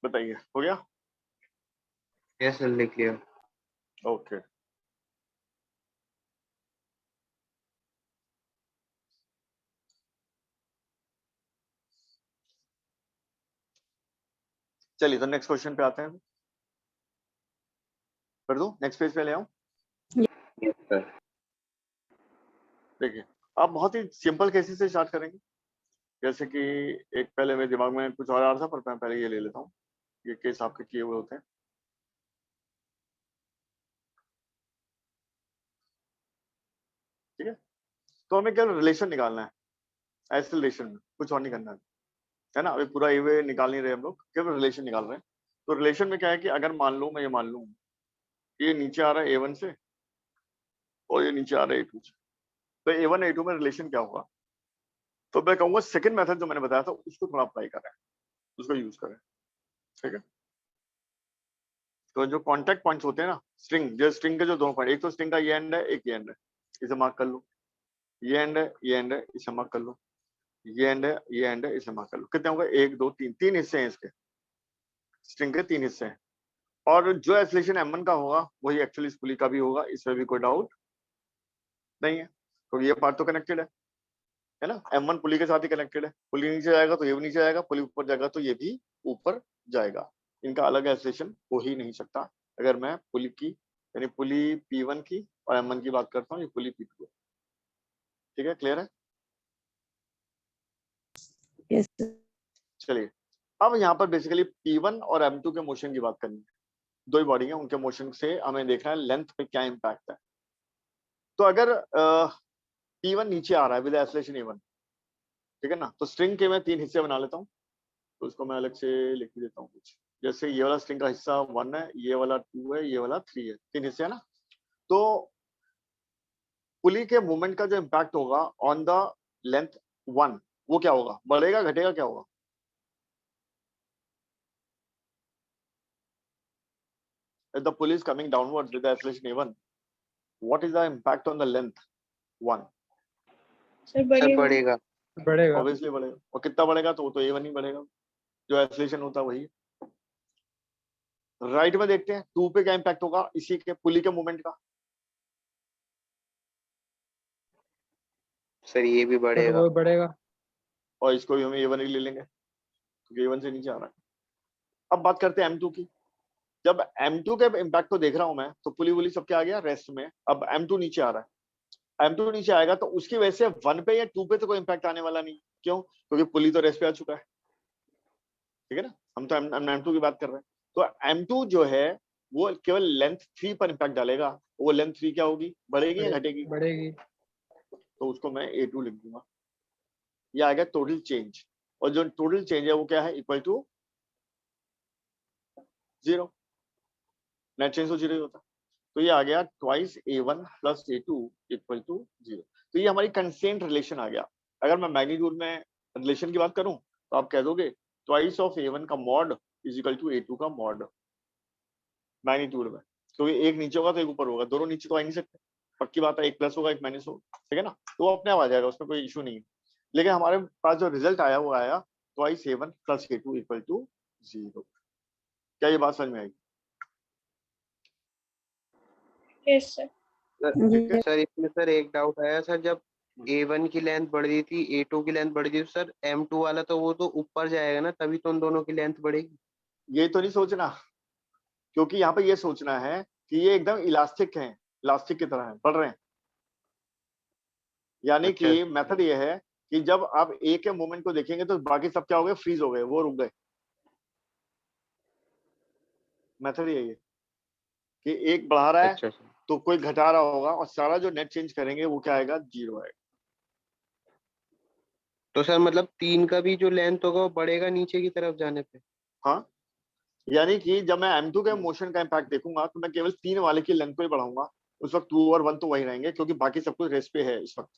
बताइए, हो गया? यस सर, लिख लिया। ओके। चलिए तो नेक्स्ट क्वेश्चन पे आते हैं, कर दूं, नेक्स्ट पेज पे ले आऊं। Yes sir. देखिए, आप बहुत ही सिंपल केसेस से स्टार्ट करेंगे। जैसे कि एक पहले मेरे दिमाग में कुछ और आ रहा था, पर मैं पहले ये ले लेता हूँ। ये केस आपके किए हुए होते हैं, ठीक है। तो हमें केवल रिलेशन निकालना है, ऐसे रिलेशन में कुछ और नहीं करना है ना। अभी पूरा ये निकाल नहीं रहे हम लोग, केवल रिलेशन निकाल रहे हैं। तो रिलेशन में क्या है कि अगर मान लो, मैं ये मान लूं ये नीचे आ रहा है a1 से, और ये नीचे आ रहा है a2 से, तो a1 a2 में रिलेशन क्या होगा? तो मैं कहूंगा सेकंड मेथड जो मैंने बताया था उसको थोड़ा अप्लाई करें, उसको यूज करें, ठीक है। तो जो कांटेक्ट पॉइंट्स होते हैं ना, स्ट्रिंग के जो दो पॉइंट, एक तो स्ट्रिंग का ये एंड है, एक ये एंड है, इसे मार्क कर लो। ये एंड है, ये एंड है, इसे मार्क कर लो। ये एंड है, ये एंड है, इसे मार्क कर लो। कितने होंगे? 1 2 3, 3 हिस्से हैं इसके, स्ट्रिंग के 3 हिस्से हैं। और जो एक्सेलरेशन m1 का होगा वही एक्चुअली इस पुली का भी होगा, इसमें भी कोई डाउट नहीं है, क्योंकि ये पार्ट तो कनेक्टेड है ना। m1 पुली के साथ ही कनेक्टेड है, पुली नीचे जाएगा तो ये भी नीचे जाएगा, पुली ऊपर जाएगा तो ये भी ऊपर जाएगा। इनका अलग एक्सेलरेशन हो ही नहीं सकता। अगर मैं पुली की, यानी पुली P1 की और m1 की बात करता हूँ, ये पुली P2 है, ठीक है। क्लियर है? Yes sir. चलिए, अब यहाँ पर बेसिकली P1 और m2 के मोशन की बात करनी है। दो ही बॉडी है, उनके मोशन से हमें देखना है लेंथ पे क्या इम्पैक्ट है। तो अगर P1 नीचे आ रहा है विद एक्सेलरेशन A1, ठीक है ना, तो स्ट्रिंग के मैं 3 हिस्से बना लेता हूँ। तो उसको मैं अलग से लिख देता हूँ कुछ, जैसे ये वाला स्ट्रिंग का हिस्सा 1 है, ये वाला 2 है, ये वाला 3 है, 3 हिस्से है ना। तो पुली के मूवमेंट का जो इम्पैक्ट होगा ऑन द लेंथ 1, वो क्या होगा? बढ़ेगा, घटेगा, क्या होगा? If the pulley is coming downwards with the acceleration A1, what is the impact on the length 1? Sir sir बढ़िया। बढ़ेगा। बढ़ेगा। ऑब्वियसली बढ़ेगा। और कितना बढ़ेगा? तो वो तो A1 ही बढ़ेगा, जो एक्सेलरेशन होता है वही। राइट में देखते हैं 2 पे क्या इम्पैक्ट होगा इसी के पुली के मूवमेंट का। सर ये भी सर बढ़ेगा। वो बढ़ेगा। और इसको भी हम A1 ही ले लेंगे, क्योंकि A1 से नीचे आ रहा है। अब बात करते हैं M2 की। जब M2 के इम्पैक्ट को देख रहा हूं मैं, तो पुली वुली सब क्या आ गया? रेस्ट में। अब M2 नीचे आ रहा है, M2 नीचे आएगा तो उसकी वजह से 1 पे या 2 पे तो कोई इम्पैक्ट आने वाला नहीं। क्यों? क्योंकि पुली तो रेस्ट पे आ चुका है, ठीक है ना। हम तो M2 की बात कर रहे हैं। तो M2 जो है वो केवल लेंथ 3 पर इम्पैक्ट डालेगा। वो लेंथ 3 क्या होगी, बढ़ेगी या घटेगी? बढ़ेगी। तो उसको मैं A2 लिख दूंगा। ये आ गया टोटल चेंज, और जो टोटल चेंज है वो क्या है, इक्वल टू 0। नेट चेंज तो 0 ही होता है। तो ये आ गया twice A1 plus A2 equal to 0। तो ये हमारी कंस्ट्रेंट रिलेशन आ गया। अगर मैं मैग्नीट्यूड में रिलेशन की बात करूं तो आप कह दोगे ट्वाइस ऑफ A1 का mod is equal to A2 का मॉड मैग्नीट्यूड में। क्योंकि एक नीचे होगा तो एक ऊपर होगा, दोनों नीचे तो आ नहीं सकते, पक्की बात है, एक प्लस होगा एक माइनस होगा, ठीक है ना। तो वो अपने आप आ जाएगा, उसमें कोई इशू नहीं है। लेकिन हमारे पास जो रिजल्ट आया वो आया twice A1 plus A2 equal to 0। क्या ये बात समझ में आएगी? Yes sir. ठीक है। सर इसमें सर एक डाउट आया सर, जब A1 की लेंथ बढ़ रही थी, A2 की लेंथ बढ़ रही थी, तो सर M2 वाला तो वो तो ऊपर जाएगा ना, तभी तो उन दोनों की लेंथ बढ़ेगी। ये तो नहीं सोचना, क्योंकि यहाँ पे ये सोचना है कि ये एकदम इलास्टिक है, इलास्टिक की तरह है, बढ़ रहे हैं। यानी अच्छा। कि मेथड ये है कि जब आप ए के मूवमेंट को देखेंगे तो बाकी सब क्या हो गए, फ्रीज हो गए, वो रुक गए। मेथड यही है कि एक बढ़ा रहा है अच्छा सर। तो कोई घटा रहा होगा, और सारा जो नेट चेंज करेंगे वो क्या आएगा, 0 आएगा। तो सर मतलब 3 का भी जो लेंथ होगा वो बढ़ेगा नीचे की तरफ जाने पे। हाँ, यानी कि जब मैं M2 के मोशन का इम्पैक्ट देखूंगा तो मैं केवल 3 वाले की लेंथ को ही बढ़ाऊंगा। उस वक्त 2 और 1 तो वही रहेंगे, क्योंकि बाकी सब कुछ रेस्ट पे है इस वक्त।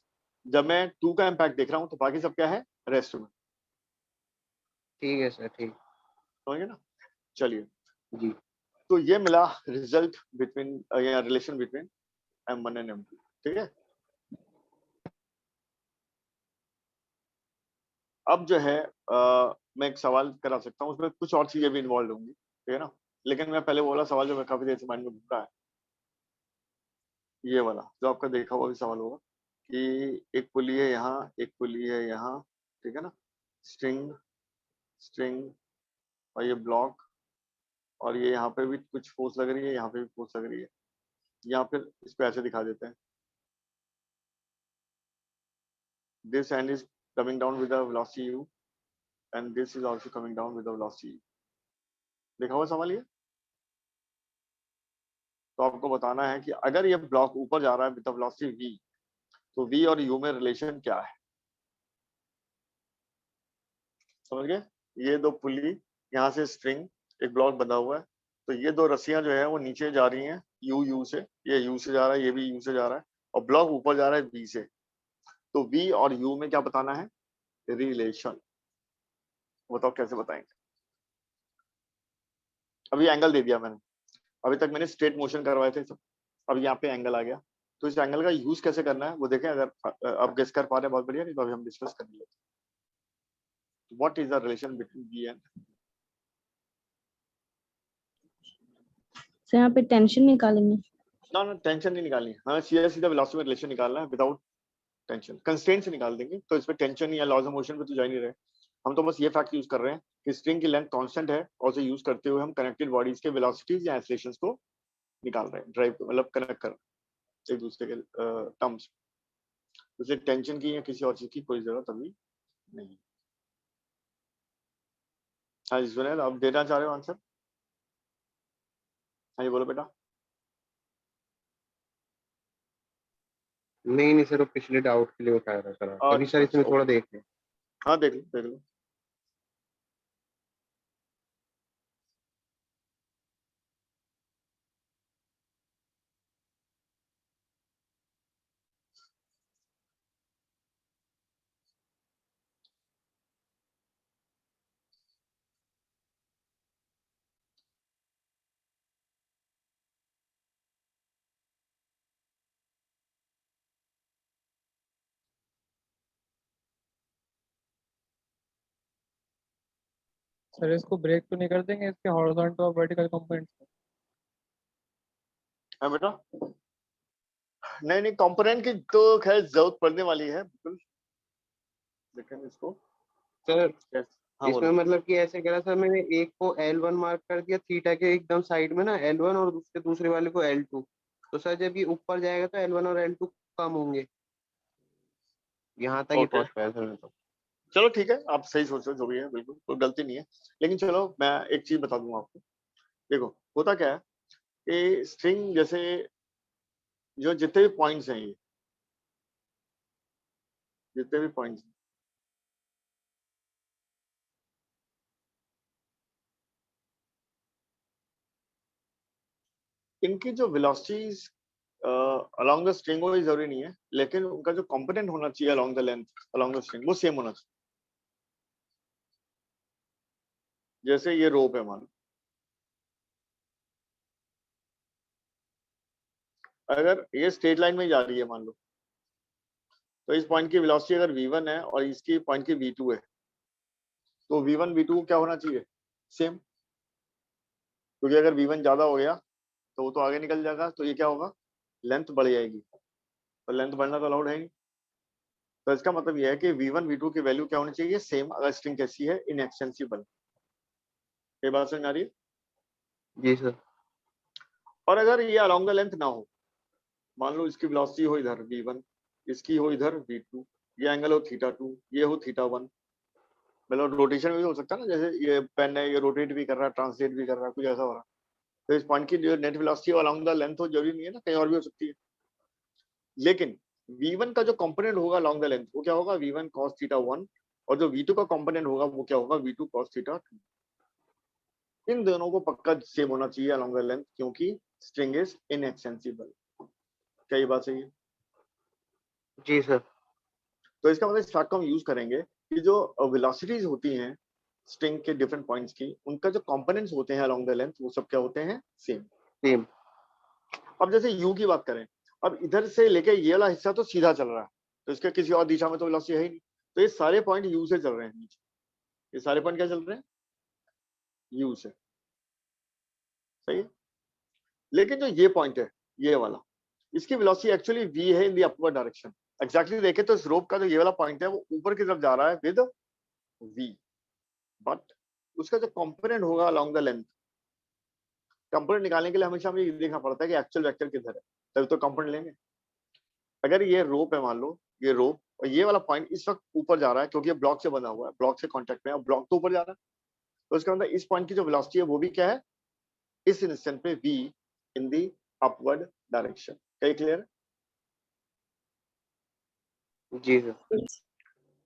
जब मैं 2 का इम्पैक्ट देख रहा हूँ तो बाकी सब क्या है, रेस्ट में। ठीक है सर, ठीक। समझे ना। चलिए, जी। तो ये मिला रिजल्ट बिटवीन या relation between M1 and M2, ठीक है। अब जो है मैं एक सवाल करा सकता हूँ, उसमें कुछ और चीजें भी इन्वॉल्व होंगी, ठीक है ना। लेकिन मैं पहले वो वाला सवाल जो मैं काफी देर से माइंड में घूम रहा है, ये वाला जो आपका देखा हुआ भी सवाल होगा कि एक पुली है यहाँ, एक पुली है यहाँ, ठीक है ना। स्ट्रिंग स्ट्रिंग और ये ब्लॉक, और ये यहाँ पे भी कुछ फोर्स लग रही है, यहाँ पे भी फोर्स लग रही है। यहाँ पे इस पे ऐसे दिखा देते हैं, this hand is coming down with the velocity u and this is also coming down with the velocity u। देखा हुआ सवाल ये। तो आपको बताना है कि अगर ये ब्लॉक ऊपर जा रहा है विद द वेलोसिटी v, तो v और u में रिलेशन क्या है। समझ गए। ये दो पुली, यहाँ से स्ट्रिंग, एक ब्लॉक बंधा हुआ है, तो ये दो रस्सियां जो है वो नीचे जा रही हैं u से, ये u से जा रहा है, ये भी u से जा रहा है, और ब्लॉक ऊपर जा रहा है v से। तो v और u में क्या बताना है, रिलेशन। बताओ कैसे बताएंगे। अभी एंगल दे दिया मैंने, अभी तक मैंने स्ट्रेट मोशन करवाए थे सब, अब यहाँ पे एंगल आ गया। तो इस एंगल का यूज कैसे करना है वो देखें, अगर आप गेस कर पा रहे हैं बहुत बढ़िया, नहीं तो अभी हम डिस्कस कर लेते हैं। What is the relation between B and, sir यहाँ पे टेंशन निकालेंगे। ना ना टेंशन नहीं निकालनी है, हमें सीधा सीधा वेलोसिटी में रिलेशन निकालना है विदाउट टेंशन। कंस्ट्रेंट से निकाल देंगे तो इसमें टेंशन या लॉज ऑफ मोशन पे तो जा ही नहीं रहे। हम तो बस ये फैक्ट यूज कर रहे हैं कि स्ट्रिंग की लेंथ कांस्टेंट है, और उसे यूज करते हुए हम कनेक्टेड बॉडीज के वेलोसिटीज या एक्सेलरेशंस को निकाल रहे हैं, ड्राइव मतलब कनेक्ट कर रहे हैं एक दूसरे के टर्म्स। उसे टेंशन की या किसी और चीज की कोई जरूरत अभी नहीं। हाँ जी सुनील, आप देना चाह रहे हो आंसर। हाँ जी बोलो बेटा। नहीं नहीं सर, वो पिछले डाउट के लिए उठाया था सर, अभी अच्छा सर अच्छा इसमें थोड़ा ओके, देख लें। हाँ देख लो देख लो। सर इसको ब्रेक तो नहीं कर देंगे इसके हॉरिजॉन्टल और वर्टिकल कंपोनेंट्स को। हाँ बेटा, नहीं नहीं कंपोनेंट की तो खैर जरूरत पड़ने वाली है बिल्कुल, लेकिन इसको सर हाँ इसमें बोलो। मतलब कि ऐसे करा सर, मैंने एक को L1 मार्क कर दिया थीटा के एकदम साइड में ना L1, और दूसरे वाले को L2। तो सर जब ये ऊपर जाएगा तो L1 और L2 कम होंगे, यहाँ तक ही Okay. पहुंच पाया सर मैं तो। चलो ठीक है, आप सही सोचो, जो भी है बिल्कुल कोई गलती नहीं है। लेकिन चलो मैं एक चीज बता दूंगा आपको। देखो होता क्या है कि स्ट्रिंग जैसे जो जितने भी पॉइंट्स हैं, ये जितने भी पॉइंट्स, इनकी जो वेलोसिटीज अलोंग द स्ट्रिंग हो, ये जरूरी नहीं है, लेकिन उनका जो कंपोनेंट होना चाहिए along the length along the string वो सेम होना चाहिए। जैसे ये रोप है, मान लो अगर ये स्ट्रेट लाइन में जा रही है मान लो, तो इस पॉइंट की वेलोसिटी अगर v1 है और इसकी पॉइंट की v2 है, तो v1 v2 क्या होना चाहिए? सेम। क्योंकि अगर v1 ज्यादा हो गया तो वो तो आगे निकल जाएगा, तो ये क्या होगा? लेंथ बढ़ जाएगी, तो लेंथ बढ़ना तो अलाउड है नहीं। तो इसका मतलब ये है कि v1 v2 की वैल्यू क्या होनी चाहिए? सेम, अगर स्ट्रिंग कैसी है? इनएक्सटेंसिबल। ये बात समझ आ रही है? जी सर। और अगर ये अलोंग द लेंथ ना हो, मान लो इसकी वेलोसिटी हो इधर v1, इसकी हो इधर v2, ये एंगल हो θ2, ये हो θ1, मतलब रोटेशन भी हो सकता है ना, जैसे ये पेन है, ये रोटेट भी कर रहा है, ट्रांसलेट भी कर रहा है, कुछ ऐसा हो रहा है। तो इस पॉइंट की जो net velocity along the length हो, जरूरी नहीं है ना, कहीं और भी हो सकती है। लेकिन v1 का जो कंपोनेंट होगा अलोंग द लेंथ वो क्या होगा? v1 cos θ1, और जो v2 का कंपोनेंट होगा वो क्या होगा? v2 cos θ2। इन दोनों को पक्का सेम होना चाहिए अलोंग द लेंथ, क्योंकि स्ट्रिंग इज इनएक्सटेंसिबल। क्या ये बात सही है? जी सर। तो इसका मतलब इस फैक्ट को हम यूज करेंगे कि जो वेलोसिटीज होती हैं स्ट्रिंग के डिफरेंट पॉइंट्स की, उनका जो कंपोनेंट्स होते हैं अलोंग द लेंथ, वो सब क्या होते हैं? सेम। सेम। अब जैसे u की बात करें, अब इधर से लेके ये वाला हिस्सा तो सीधा चल रहा है, तो इसके किसी और दिशा में तो वेलोसिटी है ही नहीं, तो ये सारे पॉइंट u से चल रहे हैं नीचे। ये सारे पॉइंट क्या चल रहे हैं? u से। सही है। लेकिन जो ये पॉइंट है, ये वाला, इसकी वेलोसिटी एक्चुअली v है in the upward direction. Exactly देखें तो इस रोप का जो ये वाला पॉइंट है वो ऊपर की तरफ जा रहा है विद v, बट उसका जो कंपोनेंट होगा अलोंग द लेंथ, कंपोनेंट निकालने के लिए हमेशा हमें ये देखना पड़ता है कि एक्चुअल वेक्टर किधर है, तभी तो कंपोनेंट लेंगे। अगर ये रोप है, मान लो ये रोप, और ये वाला पॉइंट इस वक्त ऊपर जा रहा है क्योंकि ये ब्लॉक से बना हुआ है, ब्लॉक से कांटेक्ट में है, ब्लॉक तो ऊपर जा रहा है, तो इसका मतलब इस पॉइंट की जो वेलोसिटी है वो भी क्या है? इस इंस्टेंट पे v इन दी अपवर्ड डायरेक्शन। क्या क्लियर है? जी सर।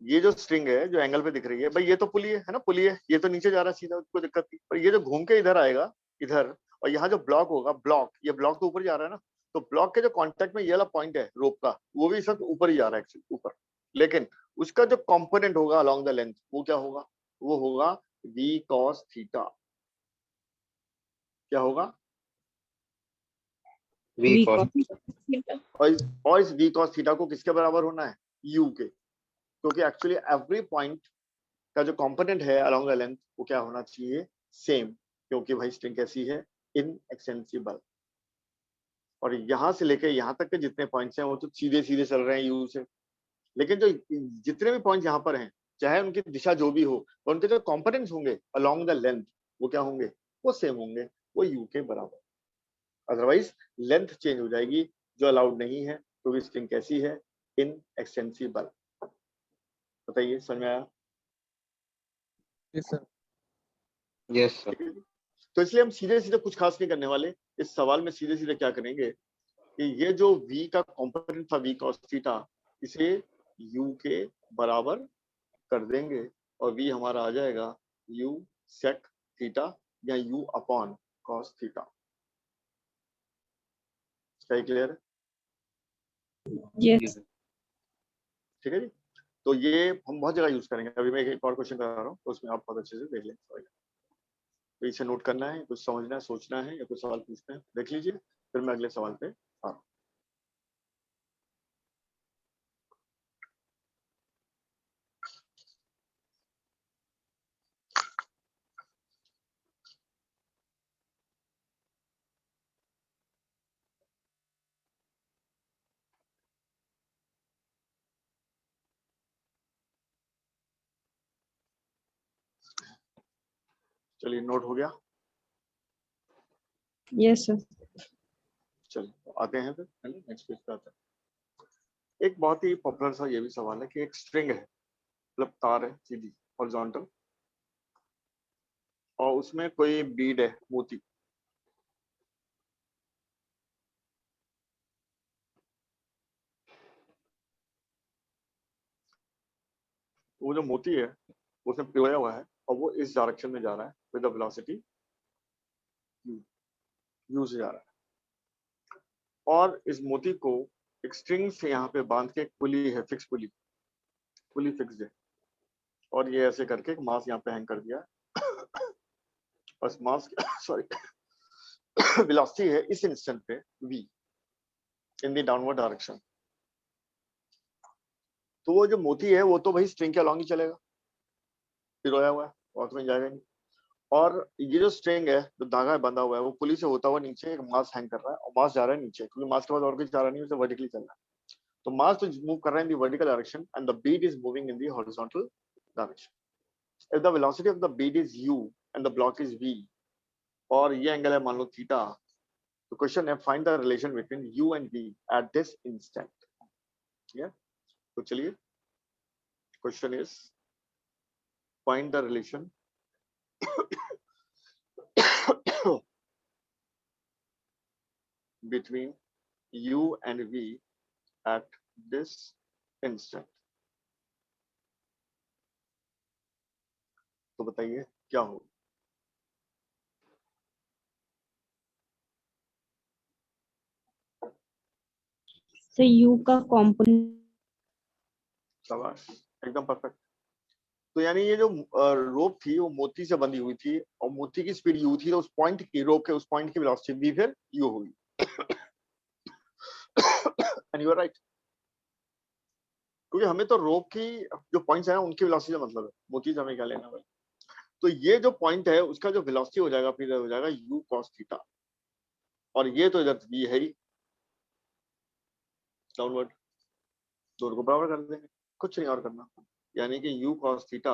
ये जो स्ट्रिंग है जो एंगल पे दिख रही है भाई, ये तो पुली है ना, पुली है, ये तो नीचे जा रहा है सीधा, कोई दिक्कत नहीं। पर ये जो घूम के इधर आएगा इधर, और यहाँ जो ब्लॉक होगा, ब्लॉक, ये ब्लॉक तो ऊपर जा रहा है ना, तो ब्लॉक के जो कांटेक्ट में ये वाला पॉइंट है रोप का, वो भी सब ऊपर ही जा रहा है एक्चुअली ऊपर। लेकिन उसका जो कंपोनेंट होगा अलोंग द लेंथ वो क्या होगा? वो होगा v cos थीटा। क्या होगा? We V cos. cos और इस v cos थीटा को किसके बराबर होना है? u के। क्योंकि एक्चुअली एवरी पॉइंट का जो कंपोनेंट है अलोंग द लेंथ वो क्या होना चाहिए? सेम। क्योंकि भाई स्ट्रिंग कैसी है? इनएक्सटेंसिबल। और यहां से लेके यहां तक के जितने पॉइंट्स हैं वो तो सीधे सीधे चल रहे हैं यू से। लेकिन जो जितने भी पॉइंट्स यहाँ पर हैं, चाहे उनकी दिशा जो भी हो, तो उनके जो कंपोनेंट्स होंगे अलोंग द लेंथ वो क्या होंगे? वो सेम होंगे, वो यू के बराबर। अदरवाइज लेंथ चेंज हो जाएगी, जो अलाउड नहीं है, क्योंकि स्ट्रिंग कैसी है? इनएक्सटेंसिबल। बताइए, समझ में आया? Yes sir. Yes sir. ठीक है जी। तो इसलिए हम सीधे सीधे कुछ खास नहीं करने वाले। इस सवाल में सीधे सीधे क्या करेंगे कि ये जो v का कंपोनेंट था v cos थीटा, इसे u के बराबर कर देंगे, और v हमारा आ जाएगा u sec थीटा या u अपॉन cos थीटा। क्या क्लियर है? yes ठीक है जी। तो ये हम बहुत जगह यूज करेंगे। अभी मैं एक और क्वेश्चन करा रहा हूँ, तो उसमें आप बहुत अच्छे से देख लेंगे। तो इसे नोट करना है, कुछ समझना है, सोचना है, या कुछ सवाल पूछना है, देख लीजिए, फिर मैं अगले सवाल पे आ रहा हूँ। चलिए, नोट हो गया। yes sir चलिए आते हैं फिर, है ना, नेक्स्ट पेज पे आते हैं। एक बहुत ही पॉपुलर सा ये भी सवाल है कि एक स्ट्रिंग है, मतलब तार है सीधी हॉरिजॉन्टल, और उसमें कोई बीड है, मोती। वो जो मोती है उसमें पिरोया हुआ है और वो इस डायरेक्शन में जा रहा है विद द वेलोसिटी यू से जा रहा है, और इस मोती को एक स्ट्रिंग से यहाँ पे बांध के, एक पुली है, फिक्स पुली, पुली फिक्स्ड है, और ये ऐसे करके एक मास यहाँ पे हैंग कर दिया है। बस मास सॉरी वेलोसिटी है इस इंस्टेंट पे v in the downward direction. तो वो जो मोती है वो तो भाई स्ट्रिंग के अलॉन्ग ही चलेगा, पिरोया हुआ है, और तो जाएगा नहीं। और ये जो स्ट्रिंग है, जो धागा है बंधा हुआ है, वो पुली से होता हुआ नीचे एक मास हैंग कर रहा है, और मास जा रहा है नीचे, क्योंकि मास के बाद और कुछ जा रहा नहीं, उसे वर्टिकली चल रहा है। तो मास तो मूव कर रहा है in the vertical direction and the Beed is moving in the horizontal direction. If the velocity of the Beed is u and the block is v, और ये एंगल है मान लो थीटा, तो क्वेश्चन है find the relation between u and v at this instant. तो चलिए, question is find the relation between u and v at this instant। तो बताइए क्या हो। सर यू का कॉम्पोनेंट शाबाश, एकदम परफेक्ट। तो यानी ये जो रोप थी वो मोती से बंधी हुई थी, और मोती की स्पीड u थी, तो उस पॉइंट की, रोप के उस पॉइंट की वेलोसिटी v फिर u होगी। एंड यू आर राइट, क्योंकि हमें तो रोप की जो पॉइंट्स है उनकी वेलोसिटी से मतलब है, मोती से हमें क्या लेना भाई। तो ये जो पॉइंट है उसका जो वेलोसिटी हो जाएगा फिर हो जाएगा u cos थीटा, और ये तो इधर v है ही डाउनवर्ड, दोनों को बराबर कर देंगे, कुछ नहीं और करना। यानी कि u cos theta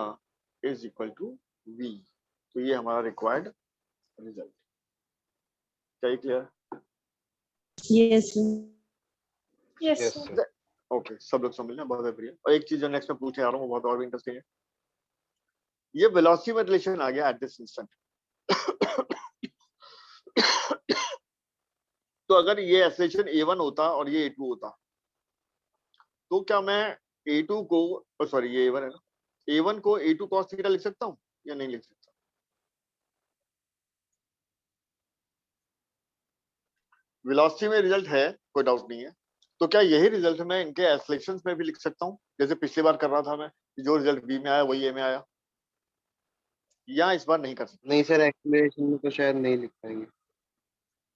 is equal to v। तो ये हमारा रिक्वायर्ड रिजल्ट। क्या ये clear? Yes yes yes sir. Sir. Okay, सब लोग समझ लें, बहुत बढ़िया। और एक चीज जो नेक्स्ट में पूछने आ रहा हूँ वो बहुत और भी इंटरेस्टिंग है। ये वेलोसिटी में रिलेशन आ गया एट दिस इंस्टेंट। तो अगर ये एक्सेलरेशन a1 होता और ये a2 होता, तो क्या मैं a2 को, सॉरी ये a1 है ना, a1 को a2 cos थीटा लिख सकता हूँ या नहीं लिख सकता? वेलोसिटी में रिजल्ट है, कोई डाउट नहीं है। तो क्या यही रिजल्ट मैं इनके एक्सेलरेशन में भी लिख सकता हूँ, जैसे पिछली बार कर रहा था मैं, जो रिजल्ट b में आया वही a में आया, या इस बार नहीं कर सकता? नहीं सर, एक्सप्लेनेशन में तो शायद नहीं लिख पाएंगे।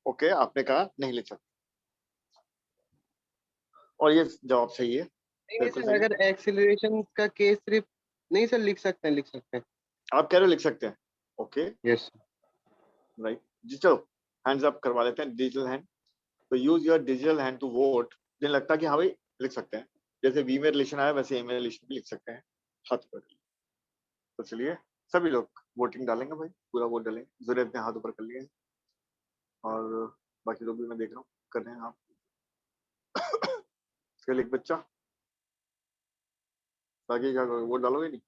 ओके, आपने कहा नहीं लिख सकता, और ये जवाब सही है, नहीं बिल्कुल सर, सही है। अगर एक्सीलरेशन का केस सिर्फ, नहीं सर लिख सकते हैं, लिख सकते हैं। आप कह रहे हो लिख सकते हैं, ओके यस। राइट जी। चलो हैंड्स अप करवा लेते हैं, डिजिटल हैंड। तो use your digital hand to vote. मुझे लगता है कि हाँ भाई लिख सकते हैं, जैसे वी में रिलेशन आया वैसे ए में रिलेशन भी लिख सकते हैं, हाथ ऊपर। तो चलिए सभी लोग वोटिंग डालेंगे भाई, पूरा वोट डालेंगे। जुरेद ने हाथ ऊपर कर लिए हैं, और बाकी लोग भी मैं देख रहा हूँ कर रहे हैं। आप फिर एक बच्चा, बाकी क्या करोगे, वोट डालोगे नहीं?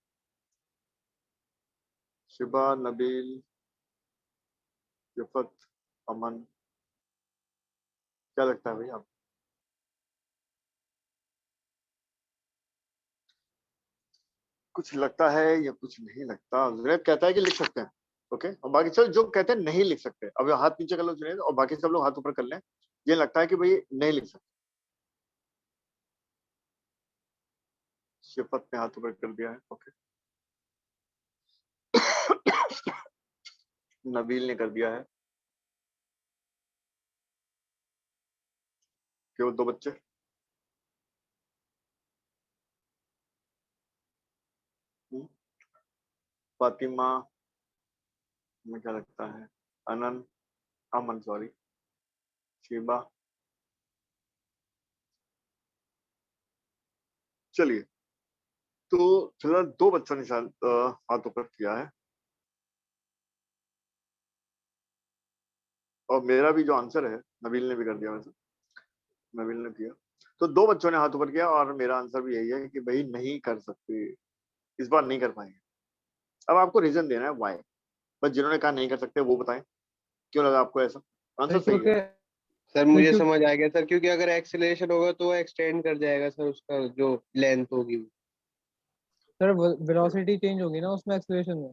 शिबा, नबील, रिफत, अमन, क्या लगता है भाई आप? कुछ लगता है या कुछ नहीं लगता? जुनेद कहता है कि लिख सकते हैं, ओके। और बाकी सब जो कहते हैं नहीं लिख सकते, अब हाथ नीचे कर लो जुनेद, और बाकी सब लोग हाथ ऊपर कर लें। ये लगता है कि भाई नहीं लिख सकते। शिफत ने हाथ ऊपर कर दिया है, ओके। नबील ने कर दिया है, केवल 2 बच्चे। फातिमा, में क्या लगता है, अनन, अमन सॉरी, शिबा। चलिए, तो फिलहाल 2 बच्चों ने शायद हाथ ऊपर किया है, और मेरा भी जो आंसर है, नबील ने भी कर दिया, वैसे नबील ने किया। तो 2 बच्चों ने हाथ ऊपर किया और मेरा आंसर भी यही है कि भाई नहीं कर सकते, इस बार नहीं कर पाएंगे। अब आपको रीजन देना है व्हाई, बस जिन्होंने कहा नहीं कर सकते वो बताएं क्यों लगा आपको ऐसा। आंसर सही है। क्योंकि सर मुझे क्योंकि समझ आ गया सर, क्योंकि अगर एक्सेलरेशन होगा तो वो एक्सटेंड कर जाएगा सर, उसका जो लेंथ होगी वो। सर वेलोसिटी चेंज होगी ना उसमें एक्सेलरेशन में।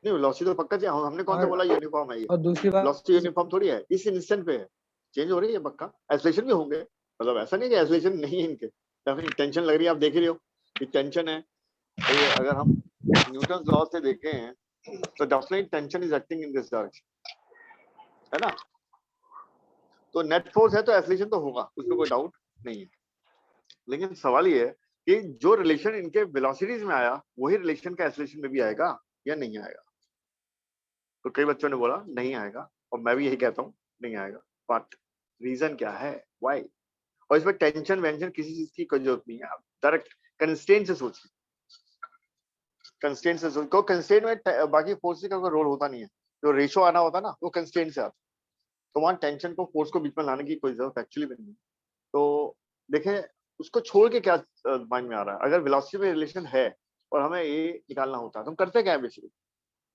नहीं वेलोसिटी तो पक्का चाहिए, हमने कौन सा बोला और यूनिफॉर्म है ये, और दूसरी बात, वेलोसिटी यूनिफॉर्म थोड़ी है, इस इंस्टेंट पे है, चेंज हो रही है पक्का। एक्सेलरेशन भी होंगे, मतलब ऐसा नहीं कि एक्सेलरेशन नहीं है इनके, या फिर टेंशन लग रही है, आप देख ही रहे हो कि टेंशन है। तो ये अगर हम न्यूटन लॉ से देखें तो definitely tension is acting in this direction, है ना। तो नेट फोर्स है तो एक्सेलरेशन तो होगा, उसमें कोई डाउट नहीं है। लेकिन सवाल ये है कि जो रिलेशन इनके वेलोसिटीज में आया वही रिलेशन का एक्सेलरेशन में भी आएगा या नहीं आएगा। तो कई बच्चों ने बोला नहीं आएगा, और मैं भी यही कहता हूँ नहीं आएगा। बट रीजन क्या है, व्हाई? और इसमें टेंशन वेंशन किसी चीज की कोई जरूरत नहीं है, आप डायरेक्ट कंस्ट्रेंट से सोचिए। कंस्ट्रेंट से सोच को, कंस्ट्रेंट में बाकी फोर्सेस का कोई रोल होता नहीं है, जो रेशो आना होता है ना वो कंस्ट्रेंट से आता है। तो वहां टेंशन को फोर्स को बीच में लाने की कोई जरूरत एक्चुअली भी नहीं है। तो देखें उसको छोड़ के क्या माइंड में आ रहा है, अगर वेलोसिटी में रिलेशन है और हमें ये निकालना होता है तो हम करते क्या है basically,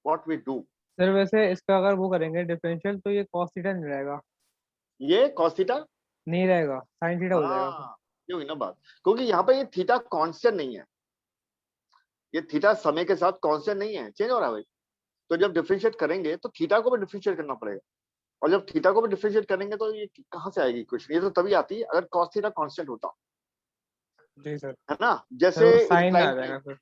what we do. Sir वैसे इसका अगर वो करेंगे डिफरेंशियल तो ये cos थीटा नहीं रहेगा, ये cos थीटा, नहीं रहेगा, sin थीटा हो जाएगा फिर। हाँ ये हुई ना बात, क्योंकि यहाँ पे ये थीटा कांस्टेंट नहीं है, ये थीटा समय के साथ कांस्टेंट नहीं है, चेंज हो रहा है भाई। तो जब डिफरेंशिएट करेंगे तो थीटा को भी डिफरेंशिएट करना पड़ेगा, और जब थीटा को भी डिफरेंशिएट करेंगे तो ये कहाँ से आएगी इक्वेशन, ये तो तभी आती है अगर cos थीटा कांस्टेंट होता, जी सर। है ना। सर जैसे वो साइन में आ इंक्लाइन, जाएगा फिर।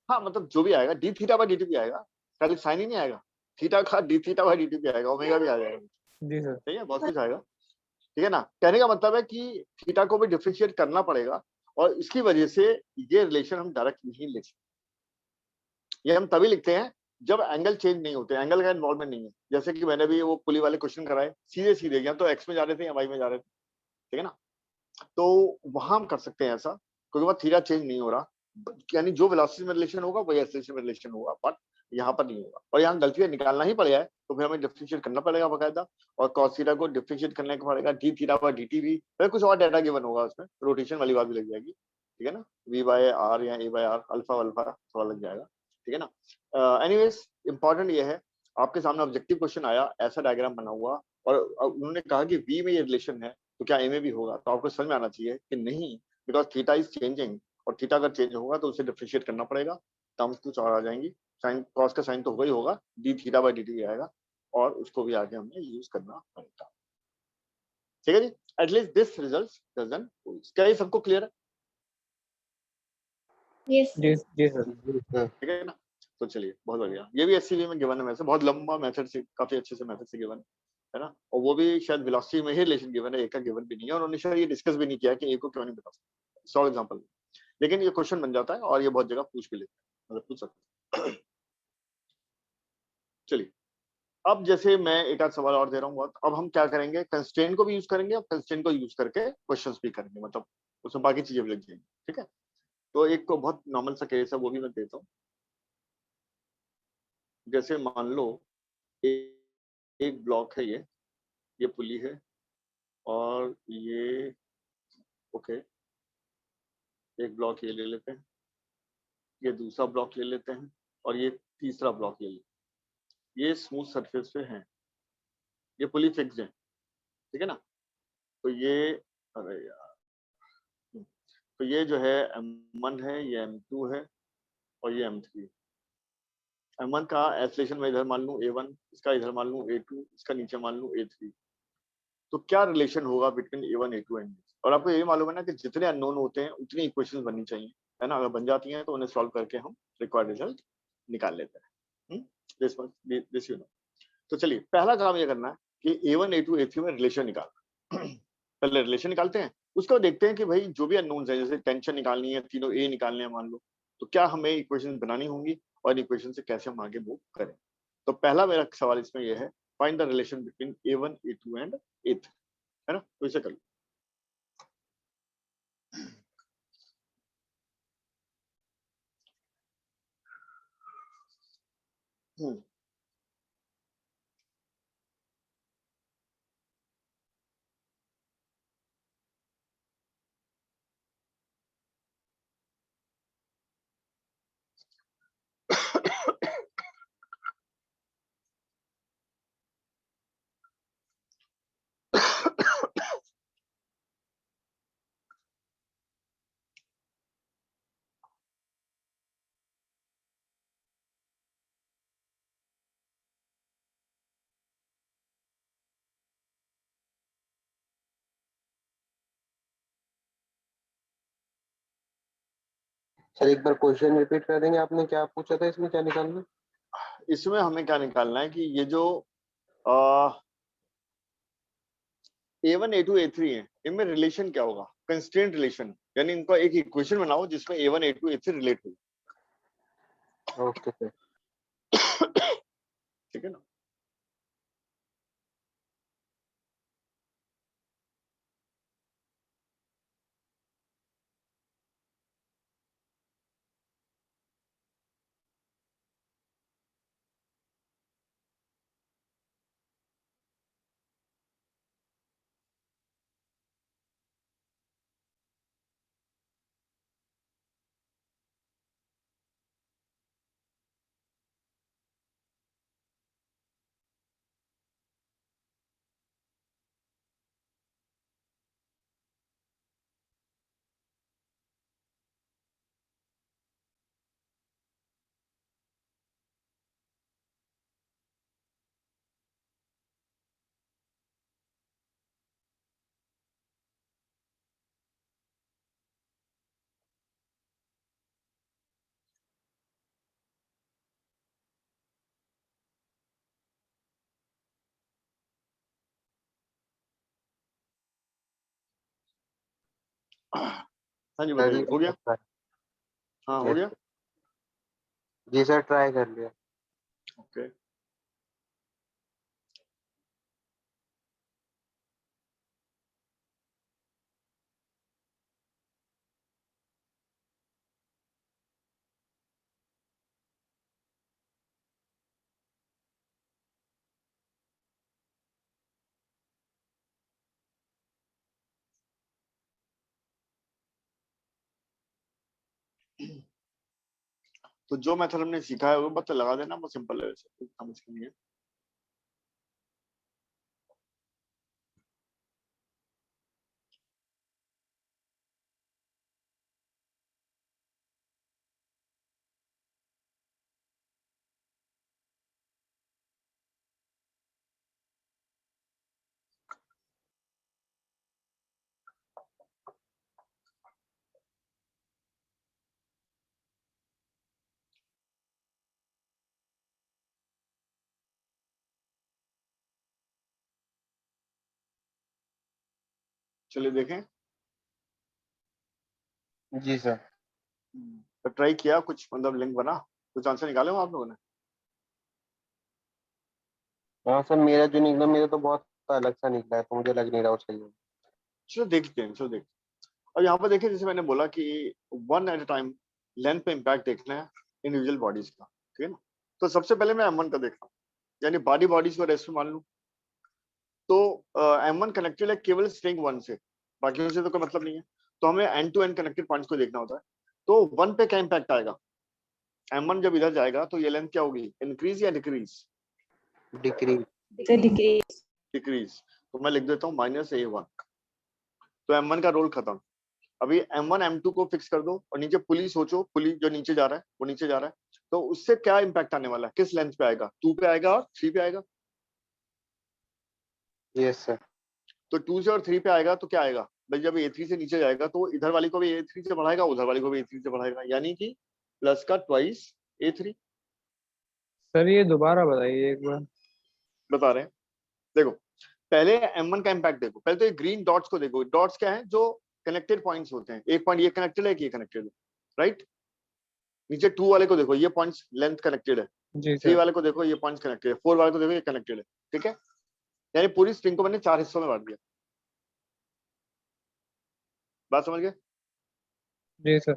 हाँ मतलब जो भी आएगा D theta by D T भी आएगा, खाली साइन ही नहीं आएगा, थीटा का D theta by D T भी आएगा, ओमेगा भी आ जाएगा, जी सर। सही है, बहुत कुछ आएगा। ठीक है ना, कहने का मतलब है कि थीटा को भी डिफरेंशिएट करना पड़ेगा, और इसकी वजह से ये रिलेशन हम डायरेक्ट नहीं लिख सकते। ये हम तभी लिखते हैं जब एंगल चेंज नहीं होते, एंगल का इन्वॉल्वमेंट नहीं है। जैसे कि मैंने भी वो पुली वाले क्वेश्चन कराए, सीधे सीधे या तो एक्स में जा रहे थे या वाई में जा रहे थे, ठीक है ना। तो वहां हम कर सकते हैं ऐसा, क्योंकि वह थीटा चेंज नहीं हो रहा, यानी जो वेलोसिटी में रिलेशन होगा वही एक्सेलरेशन में रिलेशन होगा, बट यहाँ पर नहीं होगा, और यहाँ गलती निकालना ही पड़ेगा है, तो फिर हमें डिफरेंशिएट करना पड़ेगा बाकायदा, और cos थीटा को डिफरेंशिएट करने को पड़ेगा D theta by D T भी, फिर कुछ और डाटा गिवन होगा उसमें, रोटेशन वाली बात भी लग जाएगी, ठीक है ना, v बाय आर या a by R, alpha alpha थोड़ा लग जाएगा, ठीक है ना। एनीवेज इंपॉर्टेंट ये है, आपके सामने ऑब्जेक्टिव क्वेश्चन आया, ऐसा डायग्राम बना हुआ, और उन्होंने कहा कि v में ये रिलेशन है तो क्या a में भी होगा, तो आपको समझ में आना चाहिए कि नहीं, बिकॉज थीटा इज चेंजिंग, और थीटा अगर चेंज होगा तो उसे डिफरेंशिएट करना पड़ेगा, टर्म्स कुछ और आ जाएंगी, साइन कॉस का साइन तो होगा ही होगा, D theta by D T आएगा, और उसको भी आगे हमें यूज करना पड़ेगा, ठीक है जी। एटलीस्ट दिस रिजल्ट डजंट, क्या ये सबको क्लियर है? यस जी जी सर। ठीक है ना, तो चलिए बहुत बढ़िया, ये भी एससीवी में गिवन है, वैसे बहुत लंबा मेथड से, काफी अच्छे से मेथड से गिवन है ना, और वो भी शायद वेलोसिटी में ही रिलेशन गिवन है, एक का गिवन भी नहीं है, और उन्होंने शायद ये डिस्कस भी नहीं किया कि एक को क्यों नहीं बता सकते, सॉल्व एग्जांपल, लेकिन ये क्वेश्चन बन जाता है, और ये बहुत जगह पूछ भी लेते हैं, मतलब पूछ सकते हैं। चलिए, अब जैसे मैं एक आध सवाल और दे रहा हूँ, अब हम क्या करेंगे, कंस्ट्रेंट को भी यूज करेंगे, और कंस्ट्रेंट को यूज करके क्वेश्चंस भी करेंगे, मतलब उसमें बाकी चीजें भी लग जाएंगी, ठीक है। तो एक को बहुत नॉर्मल सा केस है, वो भी मैं देता हूँ। जैसे मान लो एक ब्लॉक है, ये पुली है, और ये ओके, एक ब्लॉक ये ले लेते हैं, ये दूसरा ब्लॉक ले लेते हैं, और ये तीसरा ब्लॉक ले लेते हैं, ये स्मूथ सरफेस पे है, ये पुली फिक्स्ड है, ठीक है ना। तो ये, अरे यार, तो ये जो है M1 है, ये M2 है, और ये M3 है। M1 का एक्सेलरेशन मैं इधर मान लूं A1, इसका इधर मान लूं A2, इसका नीचे मान लूं A3, तो क्या रिलेशन होगा बिटवीन A1 A2 एंड, और आपको ये मालूम है ना कि जितने अननोन होते हैं उतनी इक्वेशंस बननी चाहिए, है ना, अगर बन जाती हैं तो उन्हें सॉल्व करके हम रिक्वायर्ड रिजल्ट निकाल लेते हैं, दिस यू नो। तो चलिए पहला काम ये करना है कि A1 A2 A3 में रिलेशन निकालना। पहले रिलेशन निकालते हैं, उसके बाद देखते हैं कि भाई जो भी अननोन्स है, जैसे टेंशन निकालनी है, तीनों ए निकालने हैं मान लो, तो क्या हमें इक्वेशन बनानी होंगी, और इक्वेशन से कैसे हम आगे मूव करें। तो पहला मेरा सवाल इसमें यह है, find the relation between A1 A2 and A3, है ना, तो इसे कर लो। हम्म, सर एक बार क्वेश्चन रिपीट कर देंगे, आपने क्या पूछा था, इसमें क्या निकालना? इसमें हमें क्या निकालना है कि ये जो A1 A2 A3 है, इनमें रिलेशन क्या होगा, कंस्ट्रेंट रिलेशन, यानी इनका एक इक्वेशन बनाओ जिसमें A1 A2 A3 रिलेट हो। Okay sir. ठीक है ना। हाँ जी कर बताइए, हो लिया गया। सर, हाँ हो यस गया। सर। जी सर, ट्राई कर लिया। ओके तो जो मेथड हमने सीखा है वो बस लगा देना, बहुत सिंपल है, वैसे कोई समझ नहीं है। चलिए देखें। जी सर। तो ट्राई किया, कुछ मतलब लिंक बना, कुछ आंसर निकाले हो आप लोगों ने? हाँ सर, मेरा जो निकला, मेरा तो बहुत अलग सा निकला है, तो मुझे लग नहीं रहा वो सही है। चलो देखते हैं, चलो देखते हैं। अब यहाँ पर देखिए, जैसे मैंने बोला कि one at a time length पे इम्पैक्ट देखना है इंडिविजुअल बॉडीज का, ठीक है ना। तो सबसे पहले मैं M1 का देख रहा हूँ, यानी बॉडी बॉडीज को रेस्ट में मान लूं। तो M1 कनेक्टेड है केवल स्ट्रिंग 1 से, बाकियों से तो कोई मतलब नहीं है। तो हमें end to end connected points को देखना होता है। तो 1 पे क्या इम्पैक्ट आएगा, M1 जब इधर जाएगा तो ये लेंथ क्या होगी, इंक्रीज या डिक्रीज? डिक्रीज। डिक्रीज। डिक्रीज। तो मैं लिख देता हूँ -A1। तो M1 का रोल खत्म। अभी M1 M2 को फिक्स कर दो और नीचे पुली सोचो, पुली जो नीचे जा रहा है वो नीचे जा रहा है, तो उससे क्या इम्पैक्ट आने वाला है, किस लेंथ पे आएगा, 2 पे आएगा और 3 पे आएगा। Yes sir. तो 2 से और 3 पे आएगा तो क्या आएगा भाई, जब A3 से नीचे जाएगा तो इधर वाली को भी A3 से बढ़ाएगा, उधर वाली को भी A3 से बढ़ाएगा, यानी कि प्लस का ट्वाइस A3। सर ये दोबारा बताइए एक बार। बता रहे हैं, देखो पहले M1 का इम्पैक्ट देखो, पहले तो ये ग्रीन डॉट्स को देखो। डॉट्स क्या है, जो कनेक्टेड पॉइंट्स होते हैं, एक पॉइंट ये कनेक्टेड है, एक ये कनेक्टेड है, राइट। नीचे 2 वाले को देखो, ये पॉइंट्स लेंथ कनेक्टेड है। जी 3 सर। वाले को देखो, ये पॉइंट्स कनेक्टेड है। 4 वाले को देखो, ये कनेक्टेड है, ठीक है। यानी पूरी स्ट्रिंग को मैंने 4 हिस्सों में बांट दिया। बात समझ गए? जी सर।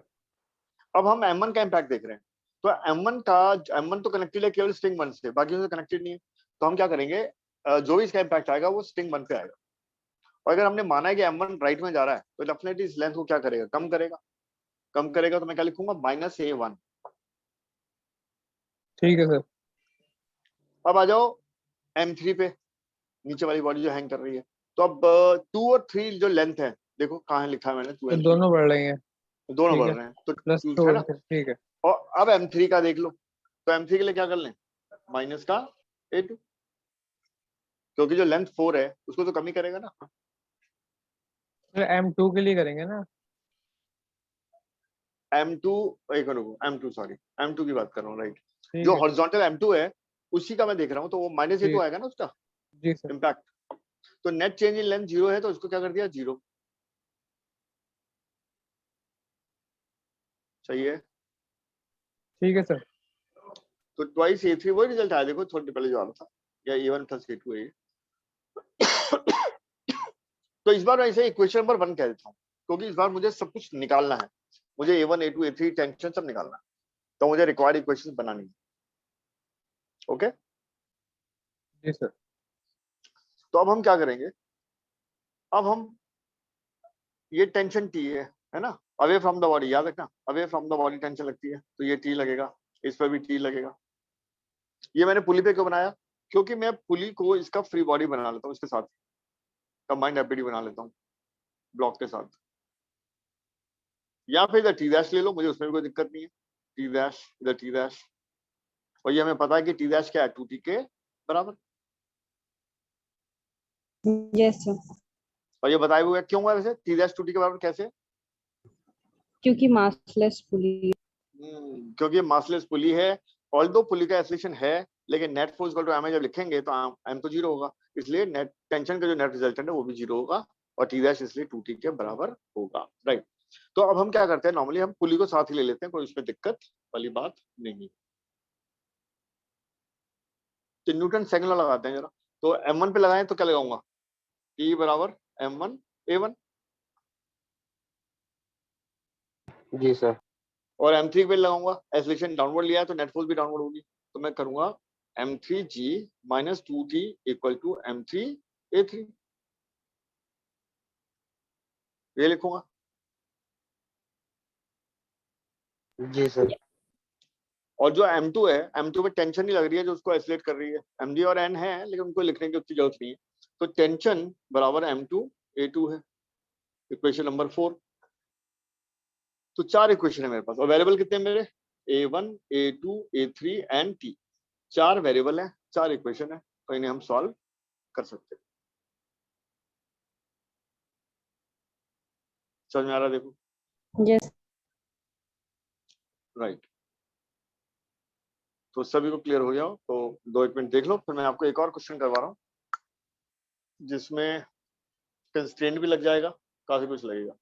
अब हम M1 का इम्पैक्ट देख रहे हैं। तो M1 तो कनेक्टेड है केवल स्ट्रिंग 1 से, बाकी से कनेक्टेड नहीं है। तो हम क्या करेंगे, जो भी इसका इम्पैक्ट आएगा वो स्ट्रिंग 1 पे आएगा। और अगर हमने माना है कि M1 राइट में जा रहा है तो डेफिनेटली इस लेंथ को क्या करेगा, कम करेगा। कम करेगा तो मैं क्या लिखूंगा, -A1। ठीक है सर। अब आ जाओ M3 पे, नीचे वाली बॉडी जो हैंग कर रही है। तो अब 2 और 3 जो लेंथ है, देखो कहाँ है, लिखा है मैंने 2 तो and 3, दोनों बढ़ रही हैं। दोनों ठीक बढ़ है, रहे हैं तो प्लस 2 टू है और ना। थ्री, ठीक है। और अब M3 का देख लो, तो M3 के लिए क्या कर लें, माइनस का A2, क्योंकि जो लेंथ 4 है उसको तो कम ही करेगा ना। तो M2 के लिए करेंगे ना। M2 एक मिनट, M2 सॉरी, M2 की बात कर रहा हूँ, राइट। ठीक जो है हॉरिजॉन्टल M2 है उसी का मैं देख रहा हूँ, तो वो माइनस जी A2 आएगा ना उसका जी सर। इम्पैक्ट। तो नेट चेंज इन लेंथ 0 है, तो उसको क्या कर दिया 0, सही है। ठीक है सर। तो ट्वाइस A3 वही रिजल्ट आया, देखो थोड़ी पहले जो आ रहा था, या A1 प्लस A2 है ये। तो इस बार मैं इसे इक्वेशन नंबर 1 कह देता हूँ, क्योंकि इस बार मुझे सब कुछ निकालना है, मुझे A1 A2 A3 टेंशन सब निकालना है, तो मुझे रिक्वायर्ड इक्वेशन बनानी है। ओके, जी सर। तो अब हम क्या करेंगे, अब हम ये टेंशन T है ना, अवे फ्रॉम द बॉडी, याद रखना away from the body tension लगती है, तो ये T लगेगा, इस पर भी T लगेगा। ये मैंने पुली पे क्यों बनाया, क्योंकि मैं पुली को इसका फ्री बॉडी बना लेता हूँ, इसके साथ कंबाइंड एफबीडी बना लेता हूँ ब्लॉक के साथ, या फिर इधर T डैश ले लो, मुझे उसमें भी कोई दिक्कत नहीं है, T डैश इधर T डैश, और ये हमें पता है कि T डैश क्या है 2T के बराबर, यस सर, और ये बताया हुआ है क्यों है वैसे T डैश 2T के बराबर कैसे, क्योंकि मासलेस पुली। क्योंकि मासलेस पुली है, ऑल्दो पुली का एक्सेलरेशन है, लेकिन net force equal to M जब लिखेंगे तो एम तो 0 होगा, इसलिए नेट टेंशन का जो नेट रिजल्टेंट है वो भी 0 होगा, और T डैश इसलिए 2T के बराबर होगा, राइट। तो अब हम क्या करते हैं, नॉर्मली हम पुली को साथ ही ले लेते हैं, कोई उसमें दिक्कत वाली बात नहीं। तो न्यूटन सेकंड लॉ लगाते हैं जरा, तो M1 पे लगाएं तो क्या लगाऊंगा, T बराबर M1 A1, जी सर। और M3 पे लगाऊंगा, एक्सेलरेशन डाउनवर्ड लिया है तो नेट फोर्स भी डाउनवर्ड होगी, तो मैं करूंगा M3G minus 2T equal to M3A3, ये लिखूंगा। जी सर। और जो M2 है, M2 पे टेंशन नहीं लग रही है जो उसको एक्सेलरेट कर रही है, MD और N है लेकिन उनको लिखने की उतनी जरूरत नहीं है, तो टेंशन बराबर M2 A2 है, इक्वेशन नंबर 4। तो 4 इक्वेशन है मेरे पास, और वेरिएबल कितने हैं मेरे, A1 A2 A3 and T, 4 variable है, 4 इक्वेशन है, तो इन्हें हम सॉल्व कर सकते हैं। समझ में आ रहा है, देखो, यस राइट। तो सभी को क्लियर हो गया हो तो 2 मिनट देख लो, फिर मैं आपको एक और क्वेश्चन करवा रहा हूँ जिसमें कंस्ट्रेंट भी लग जाएगा, काफी कुछ लगेगा।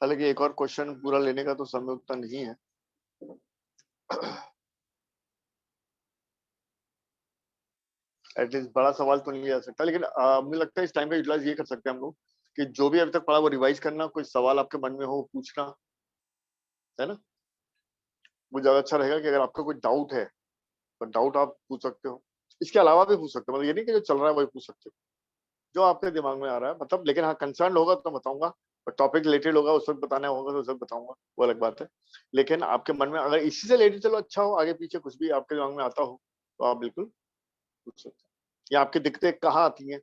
हालांकि एक और क्वेश्चन पूरा लेने का तो समय उतना नहीं है, एटलीस्ट बड़ा सवाल तो नहीं आ सकता, लेकिन मुझे लगता है इस टाइम का यूटिलाइज ये कर सकते हैं हम लोग कि जो भी अभी तक पढ़ा वो रिवाइज करना, कोई सवाल आपके मन में हो पूछना, है ना, वो ज्यादा अच्छा रहेगा कि अगर आपका कोई डाउट है तो डाउट आप पूछ सकते हो, इसके अलावा भी पूछ सकते हो, मतलब ये नहीं कि जो चल रहा है वही पूछ सकते हो, जो आपके दिमाग में आ रहा है, मतलब, लेकिन हाँ कंसर्न होगा तो बताऊंगा, और टॉपिक रिलेटेड होगा उस वक्त बताना होगा तो उस वक्त बताऊंगा, वो अलग बात है। लेकिन आपके मन में अगर इसी से रिलेटेड चलो अच्छा हो, आगे पीछे कुछ भी आपके दिमाग में आता हो तो आप बिल्कुल पूछ सकते हैं, या आपकी दिक्कतें कहाँ आती हैं,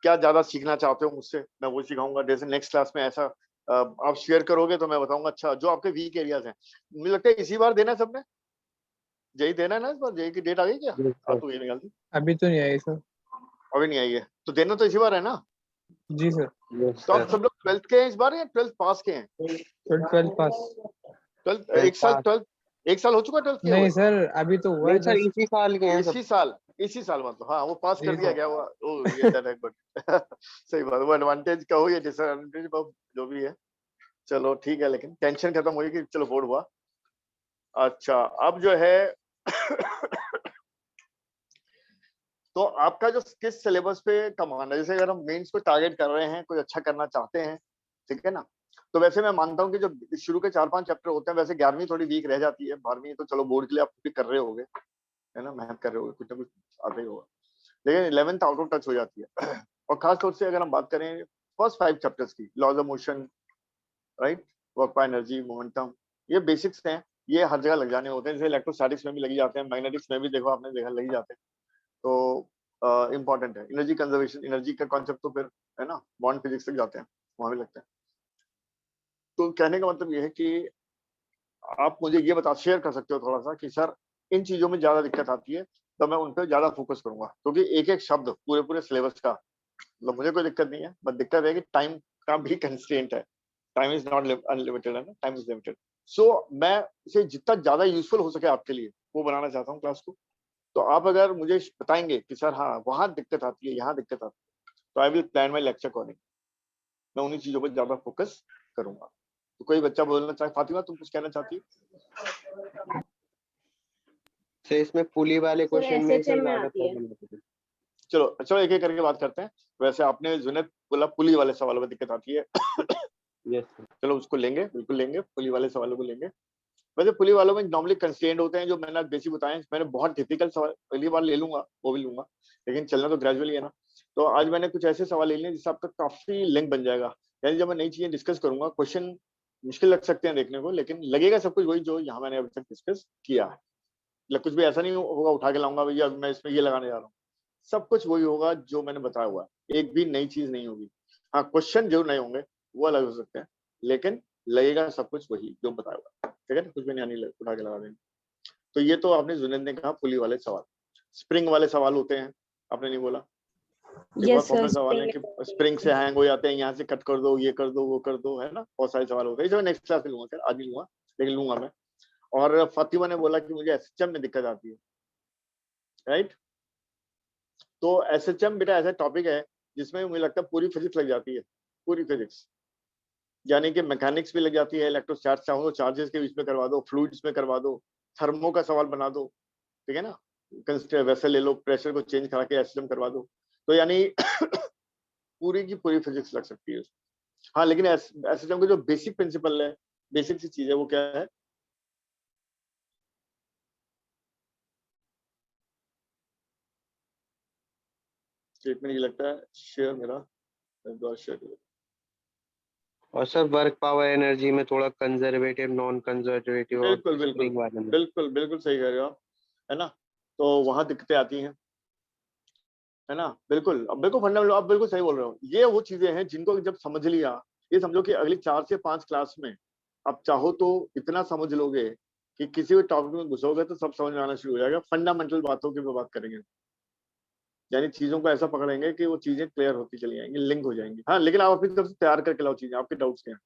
क्या ज्यादा सीखना चाहते हो मुझसे, मैं वो सिखाऊंगा, जैसे नेक्स्ट क्लास में ऐसा आप शेयर करोगे तो मैं बताऊंगा, अच्छा जो आपके वीक एरियाज हैं, मुझे लगता है इसी बार देना है सबने, जेई देना है ना, इस बार जेई की डेट आ गई क्या, जी आ सर। तो ये निकाल दी, अभी तो नहीं आई सर। अभी नहीं आई है, तो देना तो इसी बार है ना। जी सर। यस तो आप सर। सब लोग 12th के हैं इस बार या 12th पास के हैं, 12 पास। 12th ट्वेल्थ एक साल पास। 12th एक साल हो चुका 12th किए नहीं हुए, सर, अभी तो हुआ नहीं है सर, जस्ट। इसी साल के हैं सब। इसी साल मतलब, हाँ वो पास कर जी दिया सर। गया हुआ, ओ ये दैट है गुड। सही बात, वो एडवांटेज का हो या डिसएडवांटेज जो भी है, चलो ठीक है, लेकिन टेंशन खत्म हुई कि चलो बोर्ड हुआ। अच्छा अब जो है तो आपका जो किस सिलेबस पे कमांड है, जैसे अगर हम मेंस को टारगेट कर रहे हैं, कोई अच्छा करना चाहते हैं, ठीक है ना, तो वैसे मैं मानता हूँ कि जो शुरू के 4-5 चैप्टर होते हैं, वैसे 11वीं थोड़ी वीक रह जाती है, 12वीं तो चलो बोर्ड के लिए आप भी कर रहे होगे, है ना, मेहनत कर रहे होगे, कुछ ना कुछ आता ही होगा, लेकिन 11th आउट ऑफ टच हो जाती है। और खास तौर से अगर हम बात करें फर्स्ट 5 चैप्टर्स की, laws of motion, right, work by energy, momentum, ये बेसिक्स हैं, ये हर जगह लग जाने होते हैं, जैसे इलेक्ट्रोस्टैटिक्स में भी लगी जाते हैं, मैग्नेटिक्स में भी देखो आपने देखा लगी जाते हैं, तो इम्पोर्टेंट है। एनर्जी कंजर्वेशन, एनर्जी का कॉन्सेप्ट तो फिर है ना बॉन्ड फिजिक्स तक जाते हैं, वहां भी लगते हैं। तो कहने का मतलब ये है कि आप मुझे ये बता शेयर कर सकते हो थोड़ा सा कि सर इन चीजों में ज्यादा दिक्कत आती है, तो मैं उन पर ज्यादा फोकस करूंगा, क्योंकि एक एक शब्द पूरे पूरे सिलेबस का, मतलब मुझे कोई दिक्कत नहीं है, बट दिक्कत है कि टाइम का भी कंस्ट्रेंट है, टाइम इज नॉट अनलिमिटेड, है ना, टाइम इज लिमिटेड। सो मैं इसे जितना ज्यादा यूजफुल हो सके आपके लिए वो बनाना चाहता हूँ क्लास को। तो आप अगर मुझे बताएंगे कि सर हाँ वहां दिक्कत आती है, यहाँ दिक्कत आती है, तो I will plan my lecture according, मैं उन्हीं चीजों पर ज्यादा फोकस करूंगा। तो कोई बच्चा बोलना चाहे, फातिमा तुम कुछ कहना चाहती हो? सर इसमें पुली वाले क्वेश्चन में SHM में ज्यादा आती है। प्रॉब्लम होती है। चलो चलो एक एक करके बात करते हैं। वैसे आपने जुनेद बोला पुली वाले सवालों में दिक्कत आती है, यस सर। चलो उसको लेंगे, बिल्कुल लेंगे, पुली वाले सवालों को लेंगे। वैसे पुली वालों में नॉर्मली कंस्ट्रेंट होते हैं जो मैंने आज बेसिक बताए, मैंने बहुत डिफिकल्ट सवाल पहली बार ले लूंगा, वो भी लूंगा, लेकिन चलना तो ग्रेजुअली है ना। तो आज मैंने कुछ ऐसे सवाल ले लिए जिससे आपका काफी लिंक बन जाएगा, यानी जब मैं नई चीजें डिस्कस करूंगा, क्वेश्चन मुश्किल लग सकते हैं देखने को, लेकिन लगेगा सब कुछ वही जो यहाँ मैंने अभी तक डिस्कस किया है। मतलब कुछ भी ऐसा नहीं होगा उठा के लाऊंगा भैया मैं इसमें ये लगाने जा रहा हूँ, सब कुछ वही होगा जो मैंने बताया हुआ है, एक भी नई चीज नहीं होगी। हाँ क्वेश्चन जो नए होंगे वो अलग हो सकते हैं, लेकिन लगेगा सब कुछ वही जो बताया हुआ है, ठीक है ना, कुछ भी नहीं उठा के लगा देंगे। तो ये तो आपने जुनेद ने कहा पुली वाले सवाल, स्प्रिंग वाले सवाल होते हैं, आपने नहीं बोला, एक और यस पॉपुलर सर, सवाल है कि स्प्रिंग से हैंग हो जाते हैं, यहाँ से कट कर दो, ये कर दो, वो कर दो, है ना, बहुत सारे सवाल होते हैं, जो नेक्स्ट क्लास में लूंगा, सर आज नहीं लूंगा लेकिन लूंगा मैं। और फातिमा ने बोला कि मुझे एसएचएम में दिक्कत आती है, राइट। तो एसएचएम बेटा ऐसा टॉपिक है जिसमें मुझे लगता है पूरी फिजिक्स लग जाती है, पूरी फिजिक्स, यानी कि मैकेनिक्स भी लग जाती है, इलेक्ट्रोस्टैट चाहो तो चार्जेस के बीच में करवा दो, फ्लूइड्स में करवा दो, थर्मो का सवाल बना दो, ठीक है ना, वैसे ले लो, प्रेशर को चेंज करा के एसएचएम करवा दो, तो यानी पूरी की पूरी फिजिक्स लग सकती है। हाँ लेकिन एसएचएम का जो बेसिक प्रिंसिपल है, बेसिक सी चीज है, वो क्या है, स्टेटमेंट ये लगता है शेयर मेरा शेयर। और सर वर्क पावर एनर्जी में थोड़ा कंजर्वेटिव, नॉन कंजर्वेटिव और बिल्कुल बिल्कुल स्प्रिंग वाले में। बिल्कुल बिल्कुल सही कह रहे हो आप, है ना, तो वहां दिक्कतें आती हैं, है ना, बिल्कुल। अब बिल्कुल फंडामेंटल, आप बिल्कुल सही बोल रहे हो, ये वो चीजें हैं जिनको जब समझ लिया, ये समझो कि अगली 4 से 5 क्लास में आप चाहो तो इतना समझ लोगे कि किसी भी टॉपिक में घुसोगे तो सब समझ में आना शुरू हो जाएगा, फंडामेंटल बातों की बात करेंगे, यानी चीजों को ऐसा पकड़ेंगे कि वो चीजें क्लियर होती चली जाएंगी, लिंक हो जाएंगी। हाँ लेकिन आप अपनी तरफ से तैयार करके लाओ चीजें, आपके डाउट्स क्या हैं,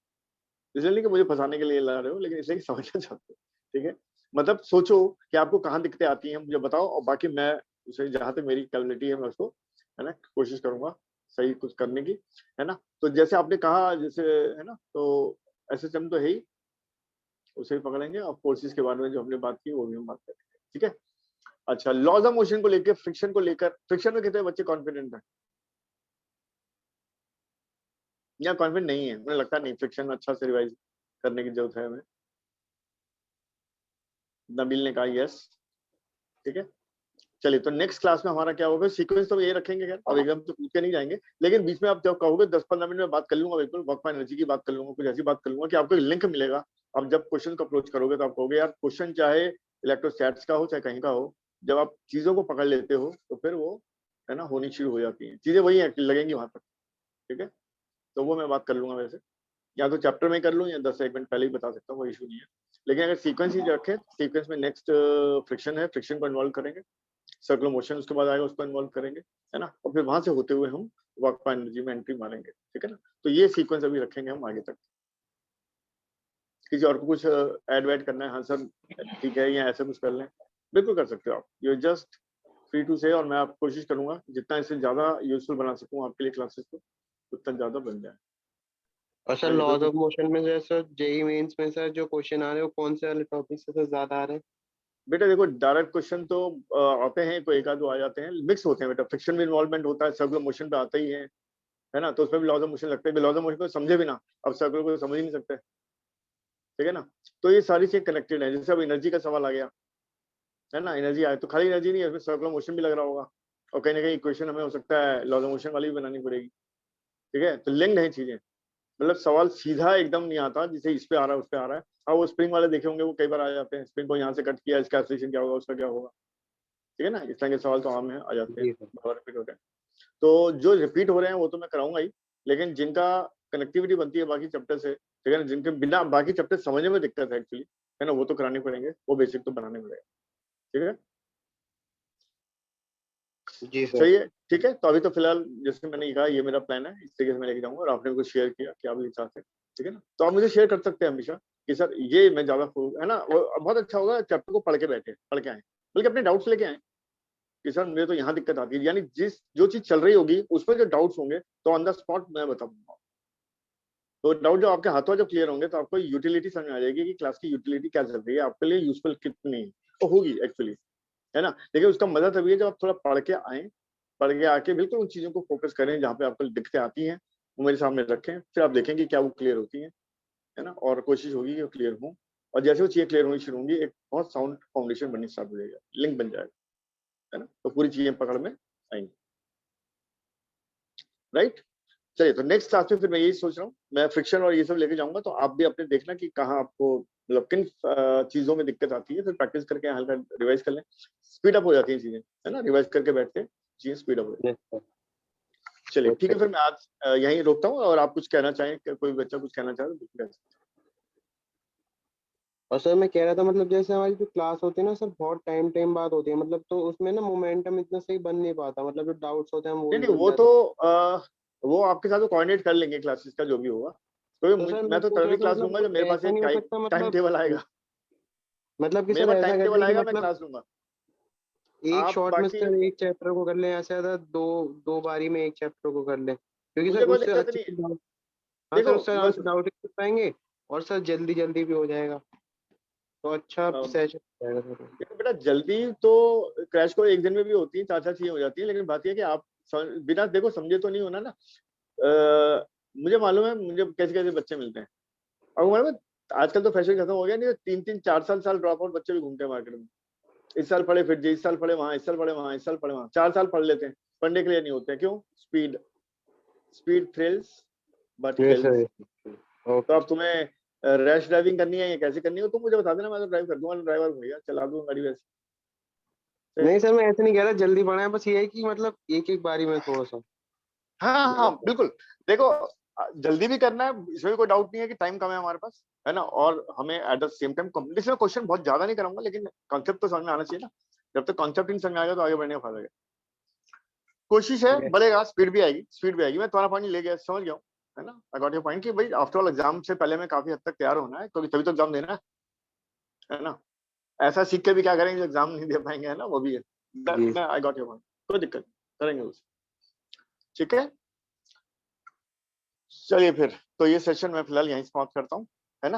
इसलिए नहीं कि मुझे फंसाने के लिए ला रहे हो, लेकिन इसलिए कि समझना चाहते हो, ठीक है, मतलब सोचो कि आपको कहाँ दिक्कतें आती हैं, मुझे बताओ, और बाकी मैं उसे जहां तक मेरी कैपेबिलिटी है मैं उसको, है ना, कोशिश करूंगा सही कुछ करने की, है ना। तो जैसे आपने कहा, जैसे है ना, तो एसएचएम तो है ही, उसे ही पकड़ेंगे, और फोर्सेस के बारे में जो हमने बात की वो भी हम बात करेंगे, ठीक है। अच्छा, लॉज ऑफ मोशन को लेकर, फ्रिक्शन को लेकर, फ्रिक्शन में कितने बच्चे कॉन्फिडेंट है या कॉन्फिडेंट नहीं है, मुझे लगता नहीं फ्रिक्शन में अच्छा से रिवाइज करने की जरूरत है हमें। नबील ने कहा यस, ठीक है। चलिए, तो नेक्स्ट क्लास में हमारा क्या होगा, सीक्वेंस तो ये रखेंगे, खैर अब एकदम तो पूछ के नहीं जाएंगे, लेकिन बीच में आप जब कहोगे 10-15 मिनट में बात कर लूंगा, बिल्कुल वर्क बाय एनर्जी की बात कर लूंगा, कुछ ऐसी बात कर लूंगा कि आपको लिंक मिलेगा। अब जब क्वेश्चन को अप्रोच करोगे तो आप कहोगे यार क्वेश्चन चाहे इलेक्ट्रोस्टैट्स का हो चाहे कहीं का हो, जब आप चीजों को पकड़ लेते हो तो फिर वो, है ना, होनी शुरू हो जाती है चीजें, वही है लगेंगी वहां तक, ठीक है। तो वो मैं बात कर लूंगा, वैसे या तो चैप्टर में कर लूँ या 10 से 1 मिनट पहले ही बता सकता हूँ, वो इशू नहीं है। लेकिन अगर सीक्वेंस ही रखें, सीक्वेंस में नेक्स्ट फ्रिक्शन है, फ्रिक्शन को इन्वॉल्व करेंगे, सर्कुलर मोशन उसके बाद आएगा, उसको इन्वॉल्व करेंगे, है ना, और फिर वहां से होते हुए हम वर्क बाय एनर्जी में एंट्री मारेंगे, ठीक है ना। तो ये सीक्वेंस अभी रखेंगे हम आगे तक। किसी और को कुछ ऐड वैड करना है, हाँ सर ठीक है, या ऐसे कुछ कर लें, बिल्कुल कर सकते हो आप, यू जस्ट फ्री टू से, और मैं आप कोशिश करूंगा जितना इसे ज्यादा यूजफुल बना सकूं आपके लिए क्लासेस को, उतना ज्यादा बन जाए। और सर लॉज ऑफ मोशन में जैसे जेई मेंस में सर जो क्वेश्चन आ रहे हैं वो कौन से वाले टॉपिक से ज्यादा आ रहे हैं? बेटा देखो, डायरेक्ट क्वेश्चन तो आते हैं, कोई एक आध दो आ जाते हैं, मिक्स होते हैं बेटा, फ्रिक्शन में इन्वॉल्वमेंट होता है, सर्कुलर मोशन पे आता ही है, है ना, तो उसमें भी लॉज ऑफ मोशन लगते हैं, लॉज ऑफ मोशन को समझे भी ना, अब सर्कल को समझ ही नहीं सकते, ठीक है ना। तो ये सारी चीज कनेक्टेड है। जैसे अब एनर्जी का सवाल आ गया, है ना, एनर्जी आए तो खाली एनर्जी नहीं है, इसमें सर्कुलर मोशन भी लग रहा होगा, और कहीं ना कहीं इक्वेशन हमें हो सकता है लॉज ऑफ मोशन वाली भी बनानी पड़ेगी, ठीक है। तो लिंक्ड है चीजें, मतलब सवाल सीधा एकदम नहीं आता, जैसे इस पे आ रहा है उस पे आ रहा है। हाँ, वो स्प्रिंग वाले देखे होंगे, वो कई बार आ जाते हैं, स्प्रिंग को यहाँ से कट किया, इसका एक्सेलरेशन क्या होगा, उसका क्या होगा, ठीक है ना, इस तरह के सवाल तो आम है, आ जाते हैं, जी सर। बार रिपीट होते हैं। तो जो रिपीट हो रहे हैं वो तो मैं कराऊंगा ही, लेकिन जिनका कनेक्टिविटी बनती है बाकी चैप्टर से, ठीक है ना, जिनके बिना बाकी चैप्टर समझने में दिक्कत है एक्चुअली, है ना, वो तो कराने पड़ेंगे, वो बेसिक तो बनाने पड़ेगा, ठीक है। जी सर। सही है, ठीक है। तो अभी तो फिलहाल जैसे मैंने कहा, ये मेरा प्लान है, इस तरीके से मैं लेके जाऊंगा, और आपने कुछ शेयर किया कि आप ये चाहते हैं, ठीक है ना, तो आप मुझे शेयर कर सकते हैं हमेशा कि सर ये मैं ज्यादा है ना, वो बहुत अच्छा होगा, चैप्टर को पढ़ के बैठे, पढ़ के आए, बल्कि अपने डाउट्स लेके आए कि सर मुझे तो यहाँ दिक्कत आती है, यानी जो चीज चल रही होगी उसमें जो डाउट्स होंगे तो ऑन द स्पॉट मैं बता दूंगा। तो डाउट जो आपके हाथों जब क्लियर होंगे तो आपको यूटिलिटी समझ में आ जाएगी कि क्लास की यूटिलिटी क्या चल रही है, आपके लिए यूजफुल कितनी है, तो होगी एक्चुअली, है ना। लेकिन उसका मजा तभी है जब आप थोड़ा पढ़ के आए, पढ़ के आके बिल्कुल उन चीजों को फोकस करें जहाँ पे आपको दिक्कतें आती हैं, वो मेरे सामने रखें, फिर आप देखेंगे क्या वो क्लियर होती हैं, है ना, और कोशिश होगी कि वो क्लियर हो, और जैसे वो चीजें क्लियर होनी शुरू होंगी, एक बहुत साउंड फाउंडेशन बननी स्टार्ट हो जाएगा, लिंक बन जाएगा, है ना, तो पूरी चीजें पकड़ में आएंगी, राइट। चलिए, तो नेक्स्ट क्लास में फिर मैं यही सोच रहा हूँ, मैं फ्रिक्शन और ये सब लेके जाऊंगा, तो आप भी अपने देखना कि कहाँ आपको मतलब किन चीजों में दिक्कत आती है, फिर प्रैक्टिस करके हल्का रिवाइज कर लें, स्पीड अप हो जाती है चीजें, है ना, रिवाइज करके बैठते चीजें स्पीड अप हो जाती यस सर। है। चलिए ठीक है, ओके। फिर मैं आज यहीं रोकता हूँ, और आप कुछ कहना चाहें, कोई बच्चा कुछ कहना चाहे तो बिल्कुल कह सकते और सर मैं कह रहा था मतलब जैसे हमारी जो क्लास होती है ना सर, बहुत टाइम बाद होती है, मतलब तो उसमें ना मोमेंटम इतना सही बन नहीं पाता, मतलब जो डाउट्स होते हैं वो हैं। भी नहीं नहीं, बन वो जाते तो हैं। वो आपके साथ कोऑर्डिनेट कर लेंगे क्लासेस का जो भी होगा, तो तो सर मैं मैं तो पूछ रहा तभी था क्लास लूंगा जब मतलब मेरे पास ऐसा नहीं एक हो सकता, टाइम टेबल आएगा, मतलब कि मेरे सर पास ऐसा टाइम कर टेबल लें कि आएगा, मैं मतलब क्लास लूंगा। एक आप शॉट में बाकी सर एक चैप्टर को कर लें, या ज्यादा दो दो बारी में एक चैप्टर को कर लें, क्योंकि सर मुझे कोई उससे दिक्कत नहीं अच्छे है, से हाँ सर, देखो उससे आराम बस से डाउट कर पाएंगे, और सर जल्दी जल्दी भी हो जाएगा, तो अच्छा सेशन हो जाएगा सर। देखो बेटा, जल्दी तो क्रैश को एक दिन में भी होती है, चार चार चीजें हो जाती है, लेकिन बात यह है कि आप बिना देखो समझे तो नहीं होना ना। मुझे मालूम है मुझे कैसे कैसे बच्चे मिलते हैं, और मालूम है आजकल तो फैशन खत्म हो गया, नहीं तो 3 3 4 साल ड्रॉप आउट बच्चे भी घूमते हैं मार्केट में, इस साल पढ़े फिर इस साल पढ़े वहां, इस साल पढ़े वहां, इस साल पढ़े वहां, 4 साल पढ़ लेते हैं, पढ़ने के लिए नहीं होते हैं, क्यों? Speed, speed thrills but yes kills. Sir. तो ओके। अब तुम्हें रैश ड्राइविंग करनी है या कैसे करनी है, तो मुझे बता देना, मैं तो ड्राइव कर दूंगा, ड्राइवर हूँ भैया, चला दूंगा गाड़ी वैसे। नहीं सर, मैं ऐसे नहीं कह रहा जल्दी पढ़ाए, बस ये है कि मतलब एक एक बारी में थोड़ा सा हाँ हाँ ज्यादा। बिल्कुल। देखो जल्दी भी करना है, इसमें भी कोई डाउट नहीं है कि टाइम कम है हमारे पास, है ना, और हमें at the same time competition question बहुत ज्यादा नहीं कराऊंगा, लेकिन कॉन्सेप्ट तो समझ में आना चाहिए ना, जब तक कॉन्सेप्ट नहीं समझ में आएगा तो आगे बढ़ने का फायदा है। कोशिश है Yes. बढ़ेगा, स्पीड भी आएगी, स्पीड भी आएगी, मैं तुम्हारा पॉइंट ले गया, समझ गया हूँ, है ना, आई गॉट योर पॉइंट कि भाई आफ्टर ऑल एग्जाम से पहले में काफी हद तक तैयार होना है, क्योंकि तभी तो एग्जाम देना है ना, ऐसा सीख के भी क्या करेंगे, एग्जाम नहीं दे पाएंगे, है ना, वो भी है। जी। मैं आई गॉट योर पॉइंट, कोई दिक्कत नहीं, करेंगे उसे, ठीक है। चलिए फिर तो ये सेशन मैं फिलहाल यहीं समाप्त करता हूँ, है ना,